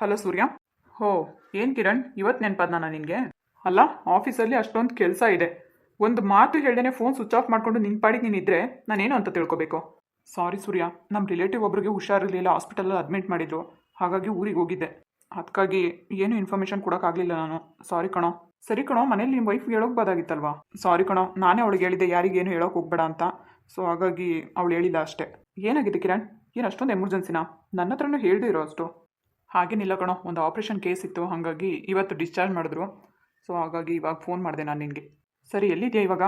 Hello ಸೂರ್ಯ. ಹೋ, ಏನು ಕಿರಣ್, ಇವತ್ತು ನೆನಪದ ನಾನು ನಿನಗೆ? ಅಲ್ಲ, ಆಫೀಸಲ್ಲಿ ಅಷ್ಟೊಂದು ಕೆಲಸ ಇದೆ, ಒಂದು ಮಾತು ಹೇಳ್ದೇನೆ ಫೋನ್ ಸ್ವಿಚ್ ಆಫ್ ಮಾಡಿಕೊಂಡು ನಿನ್ನ ಪಾಡಿಗೆ ನೀನಿದ್ರೆ ನಾನೇನು ಅಂತ ತಿಳ್ಕೊಬೇಕು? ಸಾರಿ ಸೂರ್ಯ, ನಮ್ಮ ರಿಲೇಟಿವ್ ಒಬ್ರಿಗೆ ಹುಷಾರಿರಲಿಲ್ಲ, ಹಾಸ್ಪಿಟಲಲ್ಲಿ ಅಡ್ಮಿಟ್ ಮಾಡಿದ್ರು, ಹಾಗಾಗಿ ಊರಿಗೆ ಹೋಗಿದ್ದೆ. ಅದಕ್ಕಾಗಿ ಏನು ಇನ್ಫಾರ್ಮೇಷನ್ ಕೊಡೋಕ್ಕಾಗಲಿಲ್ಲ ನಾನು. ಸಾರಿ ಕಣೋ. ಸರಿ ಕಣೋ, ಮನೇಲಿ ನಿಮ್ಮ ವೈಫ್ ಹೇಳೋಕ್ಬೋದಾಗಿತ್ತಲ್ವಾ? ಸಾರಿ ಕಣೋ, ನಾನೇ ಅವಳಿಗೆ ಹೇಳಿದ್ದೆ ಯಾರಿಗೇನು ಹೇಳೋಕೆ ಹೋಗ್ಬೇಡ ಅಂತ. ಸೊ ಹಾಗಾಗಿ ಅವಳು ಹೇಳಿಲ್ಲ ಅಷ್ಟೇ. ಏನಾಗಿದೆ ಕಿರಣ್? ಏನು ಅಷ್ಟೊಂದು ಎಮರ್ಜೆನ್ಸಿನಾ? ನನ್ನ ಹತ್ರನೂ ಹೇಳ್ದೇ ಇರೋ ಅಷ್ಟು. ಹಾಗೇನಿಲ್ಲ ಕಣೋ, ಒಂದು ಆಪ್ರೇಷನ್ ಕೇಸ್ ಇತ್ತು, ಹಾಗಾಗಿ ಇವತ್ತು ಡಿಸ್ಚಾರ್ಜ್ ಮಾಡಿದ್ರು. ಸೊ ಹಾಗಾಗಿ ಇವಾಗ ಫೋನ್ ಮಾಡಿದೆ ನಾನು ನಿನಗೆ. ಸರಿ, ಎಲ್ಲಿದೆಯಾ ಇವಾಗ?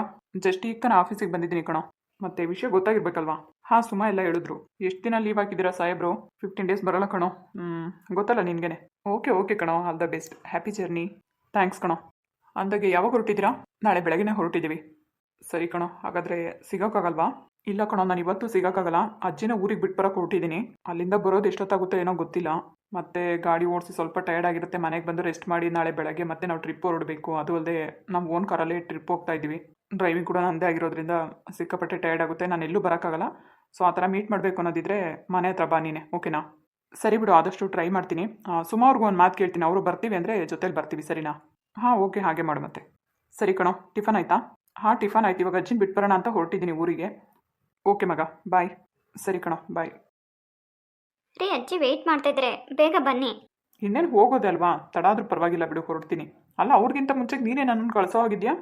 ಜಸ್ಟ್ ಈಗ ನಾನು ಆಫೀಸಿಗೆ ಬಂದಿದ್ದೀನಿ ಕಣೋ. ಮತ್ತೆ ವಿಷಯ ಗೊತ್ತಾಗಿರ್ಬೇಕಲ್ವಾ? ಹಾಂ, ಸುಮಾ ಎಲ್ಲ ಹೇಳಿದ್ರು. ಎಷ್ಟು ದಿನ ಲೀವ್ ಹಾಕಿದ್ದೀರಾ ಸಾಹೇಬ್ರು? 15 ಡೇಸ್ ಬರೋಲ್ಲ ಕಣೋ. ಗೊತ್ತಲ್ಲ ನಿನಗೇನೆ. ಓಕೆ ಕಣೋ, all the best, happy journey. Thanks ಕಣೋ. ಅಂದಾಗೆ ಯಾವಾಗ ಹೊರಟಿದ್ದೀರಾ? ನಾಳೆ ಬೆಳಗ್ಗೆನೇ ಹೊರಟಿದ್ದೀವಿ. ಸರಿ ಕಣೋ, ಹಾಗಾದರೆ ಸಿಗೋಕ್ಕಾಗಲ್ವಾ? ಇಲ್ಲ ಕಣೋ, ನಾನು ಇವತ್ತು ಸಿಗೋಕ್ಕಾಗಲ್ಲ. ಅಜ್ಜಿನ ಊರಿಗೆ ಬಿಟ್ಟು ಬರೋಕೆ ಹೊರಟಿದ್ದೀನಿ. ಅಲ್ಲಿಂದ ಬರೋದು ಎಷ್ಟೊತ್ತಾಗುತ್ತೋ ಏನೋ ಗೊತ್ತಿಲ್ಲ. ಮತ್ತೆ ಗಾಡಿ ಓಡಿಸಿ ಸ್ವಲ್ಪ ಟಯರ್ಡ್ ಆಗಿರುತ್ತೆ, ಮನೆಗೆ ಬಂದು ರೆಸ್ಟ್ ಮಾಡಿ ನಾಳೆ ಬೆಳಗ್ಗೆ ಮತ್ತೆ ನಾವು ಟ್ರಿಪ್ ಹೊರಡಬೇಕು. ಅದು ಅಲ್ಲದೆ ನಮ್ಮ ಓನ್ ಕಾರಲ್ಲೇ ಟ್ರಿಪ್ ಹೋಗ್ತಾ ಇದ್ದೀವಿ. ಡ್ರೈವಿಂಗ್ ಕೂಡ ನನ್ನದೇ ಆಗಿರೋದ್ರಿಂದ ಸಿಕ್ಕಾಪಟ್ಟೆ ಟಯರ್ಡ್ ಆಗುತ್ತೆ, ನಾನು ಎಲ್ಲೂ ಬರೋಕ್ಕಾಗಲ್ಲ. ಸೊ ಆ ಥರ ಮೀಟ್ ಮಾಡಬೇಕು ಅನ್ನೋದಿದ್ರೆ ಮನೆ ಹತ್ರ ಬಾ ನೀನೆ, ಓಕೆನಾ? ಸರಿ ಬಿಡು, ಆದಷ್ಟು ಟ್ರೈ ಮಾಡ್ತೀನಿ. ಸುಮಾ ಅವ್ರಿಗೂ ಒಂದು ಮಾತು ಕೇಳ್ತೀನಿ, ಅವರು ಬರ್ತೀವಿ ಅಂದರೆ ಜೊತೆಲಿ ಬರ್ತೀವಿ, ಸರಿನಾ? ಹಾಂ, ಓಕೆ, ಹಾಗೆ ಮಾಡು ಮತ್ತೆ. ಸರಿ ಕಣೋ, ಟಿಫನ್ ಆಯಿತಾ? ಹಾಂ, ಟಿಫನ್ ಆಯ್ತು. ಇವಾಗ ಅಜ್ಜಿನ ಬಿಟ್ಟು ಬರೋಣ ಅಂತ ಹೊರಟಿದ್ದೀನಿ ಊರಿಗೆ. ಓಕೆ ಮಗ, ಬಾಯ್. ಸರಿ ಕಣೋ, ಬಾಯ್. ರೀ, ಅಜ್ಜಿ ವೆಯ್ಟ್ ಮಾಡ್ತಾಯಿದ್ರೆ ಬೇಗ ಬನ್ನಿ. ಇನ್ನೇನು ಹೋಗೋದೆ ಅಲ್ವಾ, ತಡ ಆದ್ರೂ ಪರವಾಗಿಲ್ಲ ಬಿಡು, ಹೊರಡ್ತೀನಿ. ಅಲ್ಲ, ಅವ್ರಿಗಿಂತ ಮುಂಚೆಗೆ ನೀನೇ ನನ್ನನ್ನು ಕಳ್ಸೋ ಹೋಗಿದ್ಯಾ?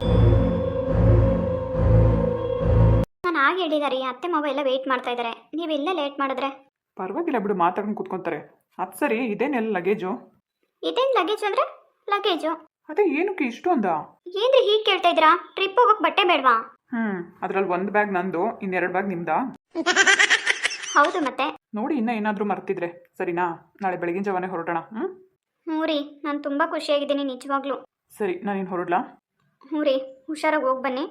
ನಾನು ಹಾಗೆ ಹೇಳಿದ ರೀ, ಅತ್ತೆ ಮಾವ ಎಲ್ಲ ವೆಯ್ಟ್ ಮಾಡ್ತಾ ಇದ್ದಾರೆ, ನೀವೆಲ್ಲ ಲೇಟ್ ಮಾಡಿದ್ರೆ? ಪರವಾಗಿಲ್ಲ ಬಿಡು, ಮಾತಾಡ್ಕೊಂಡು ಕೂತ್ಕೊತಾರೆ. ಅದು ಸರಿ, ಇದೇನೆಲ್ಲ ಲಗೇಜು? ಇದೇನು ಲಗೇಜ್ ಅಂದರೆ? ಲಗೇಜು ಅದೇ ಏನಕ್ಕೆ ಇಷ್ಟೊಂದ? ಏನ್ರಿ ಹೀಗೆ ಕೇಳ್ತಾ ಇದ್ದೀರಾ? ಟ್ರಿಪ್ ಹೋಗೋಕೆ ಬಟ್ಟೆ ಬೇಡವಾ? ಅದರಲ್ಲಿ ಒಂದು ಬ್ಯಾಗ್ ನಂದು, ಇನ್ನೆರಡು ಬ್ಯಾಗ್ ನಿಮ್ದಾ? ಹೌದು ಮತ್ತೆ. ನೋಡಿ, ಇನ್ನೂ ಏನಾದರೂ ಮರ್ತಿದ್ರೆ ಸರಿನಾ? ನಾಳೆ ಬೆಳಗಿನ ಜಾವನೇ ಹೊರಡೋಣ. ಹ್ಞೂ ರೀ, ನಾನು ತುಂಬ ಖುಷಿಯಾಗಿದ್ದೀನಿ ನಿಜವಾಗ್ಲೂ. ಸರಿ, ನಾನಿನ್ನು ಹೊರಡ್ಲಾ? ಹ್ಞೂ ರೀ, ಹುಷಾರಾಗಿ ಹೋಗಿ ಬನ್ನಿ,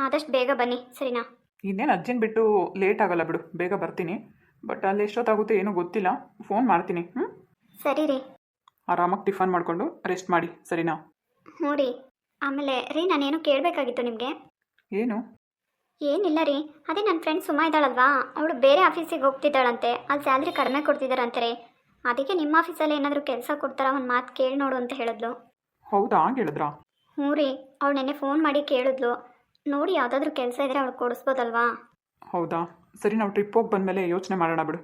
ಆದಷ್ಟು ಬೇಗ ಬನ್ನಿ, ಸರಿನಾ? ಇನ್ನೇನು ಅಜ್ಜಿನ ಬಿಟ್ಟು ಲೇಟ್ ಆಗಲ್ಲ ಬಿಡು, ಬೇಗ ಬರ್ತೀನಿ. ಬಟ್ ಅಲ್ಲಿ ಎಷ್ಟೊತ್ತಾಗುತ್ತೆ ಏನೋ ಗೊತ್ತಿಲ್ಲ, ಫೋನ್ ಮಾಡ್ತೀನಿ. ಸರಿ ರೀ. ಆರಾಮಾಗಿ ಟಿಫನ್ ಮಾಡಿಕೊಂಡು ರೆಸ್ಟ್ ಮಾಡಿ, ಸರಿನಾ? ಹ್ಞೂ ರೀ. ಆಮೇಲೆ ರೀ, ನಾನೇನು ಕೇಳಬೇಕಾಗಿತ್ತು ನಿಮಗೆ. ಏನು? ಏನಿಲ್ಲ ರೀ, ಅದೇ ನನ್ನ ಫ್ರೆಂಡ್ ಸುಮಾ ಇದ್ದಾಳಲ್ವಾ, ಅವಳು ಬೇರೆ ಆಫೀಸಿಗೆ ಹೋಗ್ತಿದ್ದಾಳಂತೆ, ಅಲ್ಲಿ ಸ್ಯಾಲ್ರಿ ಕಡಿಮೆ ಕೊಡ್ತಿದ್ದಾರಂತೆ ರೀ. ಅದಕ್ಕೆ ನಿಮ್ಮ ಆಫೀಸಲ್ಲಿ ಏನಾದರೂ ಕೆಲಸ ಕೊಡ್ತಾರಾ, ಒಂದು ಮಾತು ಕೇಳಿ ನೋಡು ಅಂತ ಹೇಳಿದ್ಲು. ಹೌದಾ, ಹೇಳಿದ್ರಾ? ಹ್ಞೂ ರೀ, ಅವಳು ನೆನ್ನೆ ಫೋನ್ ಮಾಡಿ ಕೇಳಿದ್ಲು. ನೋಡಿ, ಯಾವುದಾದ್ರೂ ಕೆಲಸ ಇದ್ದರೆ ಅವಳು ಕೊಡಿಸ್ಬೋದಲ್ವಾ? ಹೌದಾ, ಸರಿ, ನಾವು ಟ್ರಿಪ್ ಹೋಗಿ ಬಂದಮೇಲೆ ಯೋಚನೆ ಮಾಡೋಣ ಬಿಡು.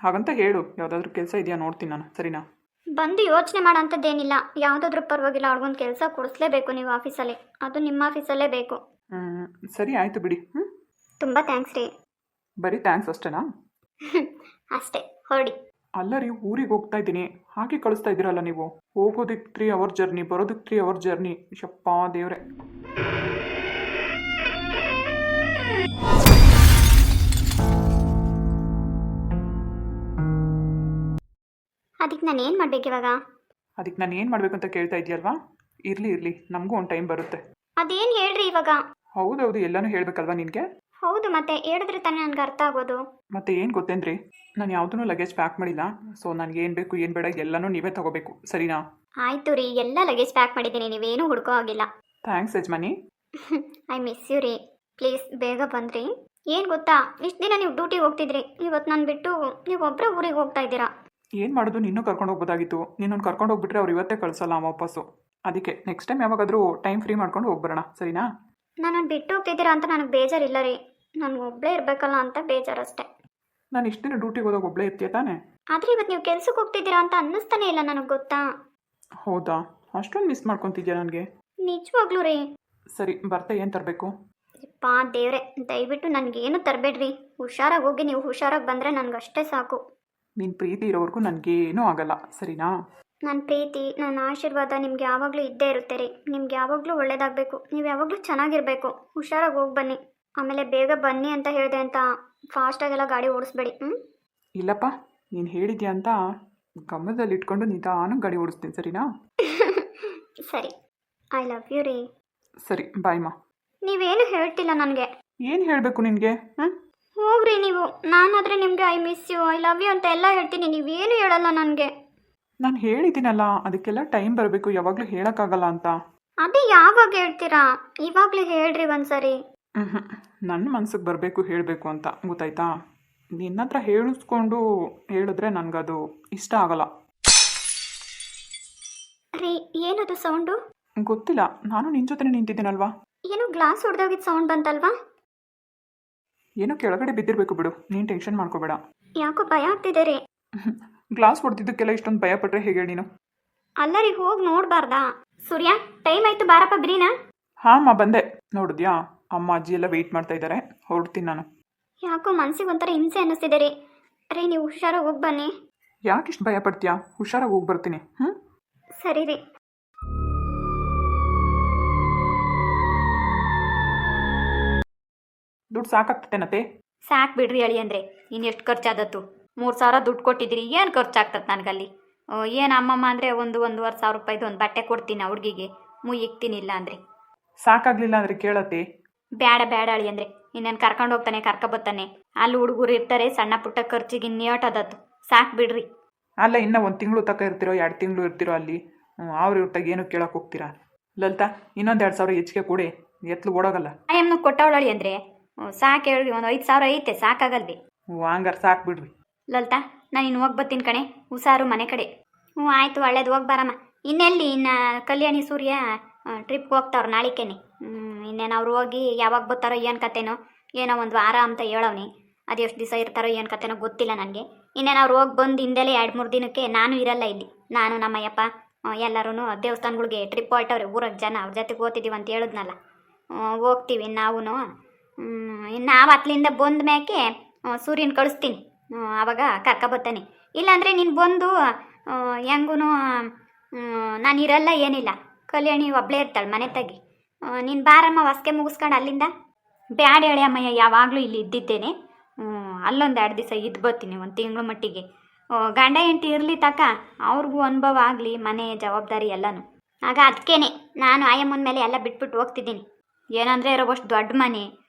ಹಾಗಂತ ಹೇಳು, ಯಾವುದಾದ್ರೂ ಕೆಲಸ ಇದೆಯಾ ನೋಡ್ತೀನಿ ನಾನು, ಸರಿನಾ? ಬಂದು ಯೋಚನೆ ಮಾಡೋ ಅಂಥದ್ದೇನಿಲ್ಲ, ಯಾವುದಾದ್ರೂ ಪರವಾಗಿಲ್ಲ, ಅವ್ಳಿಗೊಂದು ಕೆಲಸ ಕೊಡಿಸ್ಲೇಬೇಕು ನೀವು ಆಫೀಸಲ್ಲಿ, ಅದು ನಿಮ್ಮ ಆಫೀಸಲ್ಲೇ ಬೇಕು. ಸರಿ, ಆಯಿತು ಬಿಡಿ. ತುಂಬ ಥ್ಯಾಂಕ್ಸ್ ರೀ. ಬರೀ ಥ್ಯಾಂಕ್ಸ್ ಅಷ್ಟೇನಾ? ಅಷ್ಟೇ, ಹೊರಡಿ. ಅಲ್ಲ ರೀ, ಊರಿಗೆ ಹೋಗ್ತಾ ಇದ್ದೀನಿ, ಹಾಗೆ ಕಳಿಸ್ತಾ ಇದ್ದೀರಲ್ಲ ನೀವು. ಹೋಗೋದಕ್ಕೆ 3 ಅವರ್ ಜರ್ನಿ, ಬರೋದಕ್ಕೆ 3 ಅವರ್ ಜರ್ನಿ. ಶಪ್ಪ ದೇವ್ರೆ. ಅದಕ್ಕೆ ನಾನು ಏನು ಮಾಡ್ಬೇಕು ಇವಾಗ? ಅದಕ್ಕೆ ನಾನು ಏನು ಮಾಡಬೇಕು ಅಂತ ಕೇಳ್ತಾ ಇದೆಯಲ್ವಾ? ಇರಲಿ, ನಮಗೂ ಒಂದು ಟೈಮ್ ಬರುತ್ತೆ. ಅದೇನು ಹೇಳ್ರಿ ಇವಾಗ? ಹೌದೌದು, ಎಲ್ಲನೂ ಹೇಳಬೇಕಲ್ವಾ ನಿನಗೆ? ಹೌದು, ಮತ್ತೆ ಹೇಳಿದ್ರೆ ತಾನೇ ನನಗೆ ಅರ್ಥ ಆಗೋದು. ಮತ್ತೆ ಏನು ಗೊತ್ತೇನ್ರಿ, ನಾನು ಯಾವುದೂ ಲಗೇಜ್ ಪ್ಯಾಕ್ ಮಾಡಿಲ್ಲ. ಸೊ ನನಗೆ ಏನು ಬೇಕು ಏನು ಬೇಡ ಎಲ್ಲನೂ ನೀವೇ ತಗೋಬೇಕು, ಸರಿನಾ? ಆಯಿತು ರೀ, ಎಲ್ಲ ಲಗೇಜ್ ಪ್ಯಾಕ್ ಮಾಡಿದ್ದೀನಿ, ನೀವೇನು ಹುಡ್ಕೋ ಆಗಿಲ್ಲ. ಥ್ಯಾಂಕ್ಸ್ ಯಜಮಾನಿ. ಐ ಮಿಸ್ ಯು ರೀ. ಪ್ಲೀಸ್ ಬೇಗ ಬಂದ್ರಿ. ಏನು ಗೊತ್ತಾ, ಇಷ್ಟು ದಿನ ನೀವು ಡ್ಯೂಟಿಗೆ ಹೋಗ್ತಿದ್ರಿ, ಇವತ್ತು ನಾನು ಬಿಟ್ಟು ನೀವು ಒಬ್ಬರೇ ಊರಿಗೆ ಹೋಗ್ತಾ ಇದ್ದೀರಾ. ಏನು ಮಾಡೋದು, ನಿನ್ನೂ ಕರ್ಕೊಂಡು ಹೋಗ್ಬೋದಾಗಿತ್ತು. ನಿನ್ನನ್ನು ಕರ್ಕೊಂಡು ಹೋಗ್ಬಿಟ್ರೆ ಅವ್ರು ಇವತ್ತೇ ಕಳಿಸಲ್ಲ ವಾಪಸ್ಸು. ಅದಕ್ಕೆ ನೆಕ್ಸ್ಟ್ ಟೈಮ್ ಯಾವಾಗಾದರೂ ಟೈಮ್ ಫ್ರೀ ಮಾಡ್ಕೊಂಡು ಹೋಗ್ಬರೋಣ, ಸರಿನಾ? ನಾನು ಬಿಟ್ಟು ಹೋಗ್ತಿದ್ದೀರಾ ಅಂತ ನನಗೆ ಬೇಜಾರಿಲ್ಲ ರೀ, ನಾನು ಒಬ್ಬಳೇ ಇರಬೇಕಲ್ಲ ಅಂತ ಬೇಜಾರಷ್ಟೇ. ನಾನು ಇಷ್ಟು ದಿನ ಡ್ಯೂಟಿಗೆ ಹೋದಾಗ ಒಬ್ಬಳೇ ಇರ್ತೀಯ ತಾನೇ? ಆದರೆ ಇವತ್ತು ನೀವು ಕೆಲ್ಸಕ್ಕೆ ಹೋಗ್ತಿದ್ದೀರಾ ಅಂತ ಅನ್ನಿಸ್ತಾನೆ ಇಲ್ಲ ನನಗೆ, ಗೊತ್ತಾ? ಹೌದಾ, ಅಷ್ಟೊಂದು ಮಿಸ್ ಮಾಡ್ಕೊತಿದ್ಯಾ ನನಗೆ? ನಿಜವಾಗ್ಲೂ ರೀ. ಸರಿ, ಬರ್ತಾ ಏನು ತರಬೇಕು? ಪಾ ದೇವ್ರೆ, ದಯವಿಟ್ಟು ನನಗೇನು ತರಬೇಡ್ರಿ, ಹುಷಾರಾಗಿ ಹೋಗಿ, ನೀವು ಹುಷಾರಾಗಿ ಬಂದರೆ ನನಗಷ್ಟೇ ಸಾಕು. ನಿನ್ನ ಪ್ರೀತಿ ಇರೋವರೆಗೂ ನನಗೇನೂ ಆಗಲ್ಲ, ಸರಿನಾ? ನನ್ನ ಪ್ರೀತಿ, ನನ್ನ ಆಶೀರ್ವಾದ ನಿಮ್ಗೆ ಯಾವಾಗಲೂ ಇದ್ದೇ ಇರುತ್ತೆ ರೀ. ನಿಮ್ಗೆ ಯಾವಾಗಲೂ ಒಳ್ಳೇದಾಗಬೇಕು, ನೀವು ಯಾವಾಗಲೂ ಚೆನ್ನಾಗಿರಬೇಕು. ಹುಷಾರಾಗಿ ಹೋಗಿ ಬನ್ನಿ. ಆಮೇಲೆ ಬೇಗ ಬನ್ನಿ ಅಂತ ಹೇಳಿದೆ ಅಂತ ಫಾಸ್ಟಾಗೆಲ್ಲ ಗಾಡಿ ಓಡಿಸ್ಬೇಡಿ. ಇಲ್ಲಪ್ಪ, ನೀನು ಹೇಳಿದ್ಯಾ ಅಂತ ಗಮನದಲ್ಲಿ ಇಟ್ಕೊಂಡು ನಿಧಾನಕ್ಕೆ ಗಾಡಿ ಓಡಿಸ್ತೀನಿ, ಸರಿನಾ? ಸರಿ, ಐ ಲವ್ ಯು ರೀ. ಸರಿ, ಬಾಯ್ ಮಾ. ನೀವೇನು ಹೇಳ್ತಿಲ್ಲ ನನಗೆ. ಏನು ಹೇಳಬೇಕು ನಿನಗೆ? ಹೋಗ್ರಿ ನೀವು. ನಾನಾದರೆ ನಿಮಗೆ I miss you, I love you ಅಂತ ಎಲ್ಲ ಹೇಳ್ತೀನಿ, ನೀವೇನು ಹೇಳಲ್ಲ ನನಗೆ. ನಾನು ಹೇಳಿದ್ದೀನಲ್ಲ, ಅದಕ್ಕೆಲ್ಲ ಟೈಮ್ ಬರಬೇಕು, ಯಾವಾಗಲೂ ಹೇಳೋಕ್ಕಾಗಲ್ಲ ಅಂತ. ಅದೇ ಯಾವಾಗ ಹೇಳ್ತೀರಾ? ಇವಾಗಲೇ ಹೇಳ್ರಿ ಒಂದ್ಸರಿ. ನನ್ನ ಮನ್ಸಿಗೆ ಬರಬೇಕು, ಹೇಳಬೇಕು ಅಂತ, ಗೊತ್ತಾಯ್ತಾ? ನಿನ್ನ ಹತ್ರ ಹೇಳಿಸ್ಕೊಂಡು ಹೇಳಿದ್ರೆ ನನಗದು ಇಷ್ಟ ಆಗಲ್ಲ. ರೀ ಏನದು ಸೌಂಡು? ಗೊತ್ತಿಲ್ಲ, ನಾನು ನಿನ್ನ ಜೊತೆ ನಿಂತಿದ್ದೀನಲ್ವಾ. ಏನೋ ಗ್ಲಾಸ್ ಹೊಡೆದೋಗಿದ್ದು ಸೌಂಡ್ ಬಂತಲ್ವಾ? ಏನೋ ಕೆಳಗಡೆ ಬಿದ್ದಿರಬೇಕು ಬಿಡು, ನೀನು ಟೆನ್ಷನ್ ಮಾಡ್ಕೋಬೇಡ. ಯಾಕೋ ಭಯ ಆಗ್ತಿದೆ ರೀ. ಗ್ಲಾಸ್ ಹೊಡೆದಿದ್ದಕ್ಕೆಲ್ಲ ಇಷ್ಟೊಂದು ಭಯ ಪಟ್ಟರೆ ಹೇಗೆ ಹೇಳಿ ನೀನು? ಅಲ್ಲ ರೀ, ಹೋಗಿ ನೋಡಬಾರ್ದಾ? ಸೂರ್ಯ, ಟೈಮ್ ಆಯ್ತು, ಬಾರಪ್ಪ ಬಿರಿನಾ. ಹಾಂ ಅಮ್ಮ ಬಂದೆ. ನೋಡಿದ್ಯಾ, ಅಮ್ಮ ಅಜ್ಜಿ ಎಲ್ಲ ವೆಯ್ಟ್ ಮಾಡ್ತಾ ಇದ್ದಾರೆ, ಹೊರಡ್ತೀನಿ ನಾನು. ಯಾಕೋ ಮನ್ಸಿಗೆ ಒಂಥರ ಹಿಂಸೆ ಅನ್ನಿಸ್ತಿದೆ ರೀ. ರೀ ನೀವು ಹುಷಾರಾಗಿ ಹೋಗಿ ಬನ್ನಿ. ಯಾಕೆ ಇಷ್ಟು ಭಯ ಪಡ್ತೀಯಾ? ಹುಷಾರಾಗಿ ಹೋಗಿ ಬರ್ತೀನಿ. ಸರಿ ರೀ. ದುಡ್ಡು ಸಾಕಾಗ್ತೇನತ್ತೆ? ಸಾಕು ಬಿಡ್ರಿ ಅಳಿ ಅಂದರೆ ಇನ್ನು ಎಷ್ಟು ಖರ್ಚಾದತ್ತು? 3,000 ದುಡ್ಡು ಕೊಟ್ಟಿದ್ದೀರಿ, ಏನು ಖರ್ಚಾಗ್ತದೆ ನನಗಲ್ಲಿ? ಏನು ಅಮ್ಮಮ್ಮ ಅಂದರೆ ಒಂದೂವರೆ ಸಾವಿರ ರೂಪಾಯಿದು ಒಂದು ಬಟ್ಟೆ ಕೊಡ್ತೀನಿ ಆ ಹುಡುಗಿಗೆ, ಇಕ್ತೀನಿಲ್ಲ ಅಂದರೆ. ಸಾಕಾಗ್ಲಿಲ್ಲ ಅಂದರೆ ಕೇಳತ್ತೆ. ಬೇಡ ಅಳಿ ಅಂದರೆ ಇನ್ನೇನು ಕರ್ಕೊಂಡು ಹೋಗ್ತಾನೆ, ಕರ್ಕೊಬತ್ತಾನೆ. ಅಲ್ಲಿ ಹುಡುಗರು ಇರ್ತಾರೆ, ಸಣ್ಣ ಪುಟ್ಟ ಖರ್ಚಿಗೆ ಇನ್ನೇಟದತ್ತು. ಸಾಕು ಬಿಡ್ರಿ. ಅಲ್ಲ, ಇನ್ನೂ 1 ತಿಂಗಳು ತನಕ ಇರ್ತಿರೋ 2 ತಿಂಗಳು ಇರ್ತಿರೋ ಅಲ್ಲಿ, ಅವ್ರ ಇರ್ತಾಗ ಏನು ಕೇಳಕ್ಕೆ ಹೋಗ್ತೀರಾ? ಲಲಿತಾ, ಇನ್ನೊಂದು 2,000 ಹೆಚ್ಚಿಗೆ ಕೊಡಿ, ಎತ್ಲು ಓಡೋಗಲ್ಲ. ಆಯಮ್ಮನ ಕೊಟ್ಟವಳಳಿ ಅಂದರೆ ಸಾಕು ಹೇಳ್ರಿ, ಒಂದು 5,000 ಐತೆ, ಸಾಕಾಗಲ್ವಿ? ಹಂಗಾರೆ ಸಾಕು ಬಿಡ್ರಿ. ಲಲಿತಾ, ನಾನು ಇನ್ನು ಹೋಗಿ ಬರ್ತೀನಿ ಕಣೆ, ಹುಷಾರು ಮನೆ ಕಡೆ. ಆಯಿತು, ಒಳ್ಳೇದು, ಹೋಗಿ ಬರಮ್ಮ. ಇನ್ನೆಲ್ಲಿ ಇನ್ನು ಕಲ್ಯಾಣಿ ಸೂರ್ಯ ಟ್ರಿಪ್ಗೆ ಹೋಗ್ತಾವ್ರು ನಾಳಿಕೇನೆ. ಇನ್ನೇನು ಅವ್ರು ಹೋಗಿ ಯಾವಾಗ ಬರ್ತಾರೋ ಏನು ಕತೆನೋ, ಏನೋ ಒಂದು ವಾರ ಅಂತ ಹೇಳವ್ನಿ. ಅದು ಎಷ್ಟು ದಿವಸ ಇರ್ತಾರೋ ಏನು ಕತೆನೋ ಗೊತ್ತಿಲ್ಲ ನನಗೆ. ಇನ್ನೇನು ಅವ್ರು ಹೋಗಿ ಬಂದು ಹಿಂದೆಲೆ 2-3 ದಿನಕ್ಕೆ ನಾನು ಇರಲ್ಲ ಇಲ್ಲಿ. ನಾನು ನಮ್ಮಯ್ಯಪ್ಪ ಎಲ್ಲರೂ ದೇವಸ್ಥಾನಗಳಿಗೆ ಟ್ರಿಪ್ ಹೊರಟವ್ರೆ, ಊರಾಗ ಜನ ಅವ್ರ ಜೊತೆಗೆ ಹೋಗ್ತಿದ್ದೀವಿ ಅಂತ ಹೇಳಿದ್ನಲ್ಲ, ಹೋಗ್ತೀವಿ ನಾವು. ನಾವು ಅತ್ಲಿಂದ ಬಂದ ಮ್ಯಾಕೆ ಸೂರ್ಯನ ಕಳಿಸ್ತೀನಿ, ಆವಾಗ ಕರ್ಕೊಬತ್ತಾನೆ. ಇಲ್ಲಾಂದರೆ ನೀನು ಬಂದು ಹೆಂಗೂ ನಾನು ಇರಲ್ಲ, ಏನಿಲ್ಲ. ಕಲ್ಯಾಣಿ ಒಬ್ಬಳೇ ಇರ್ತಾಳೆ ಮನೆ ತಗಿ. ನೀನು ಬಾರಮ್ಮ, ಹೊಸ್ಕೆ ಮುಗಿಸ್ಕೊಂಡು ಅಲ್ಲಿಂದ. ಬ್ಯಾಡ ಹೇಳಿ ಅಮ್ಮಯ್ಯ, ಯಾವಾಗಲೂ ಇಲ್ಲಿ ಇದ್ದಿದ್ದೇನೆ. ಅಲ್ಲೊಂದು 2 ದಿವಸ ಇದ್ದು ಬರ್ತೀನಿ, 1 ತಿಂಗಳು ಮಟ್ಟಿಗೆ. ಗಂಡ ಹೆಂಡತಿ ಇರಲಿ ತಕ್ಕ, ಅವ್ರಿಗೂ ಅನುಭವ ಆಗಲಿ, ಮನೆ ಜವಾಬ್ದಾರಿ ಎಲ್ಲನೂ. ಆಗ ಅದಕ್ಕೇನೆ ನಾನು ಆಯಮ್ಮನ ಮೇಲೆ ಎಲ್ಲ ಬಿಟ್ಬಿಟ್ಟು ಹೋಗ್ತಿದ್ದೀನಿ. ಏನಂದರೆ ಇರೋವಷ್ಟು ದೊಡ್ಡ ಮನೆ,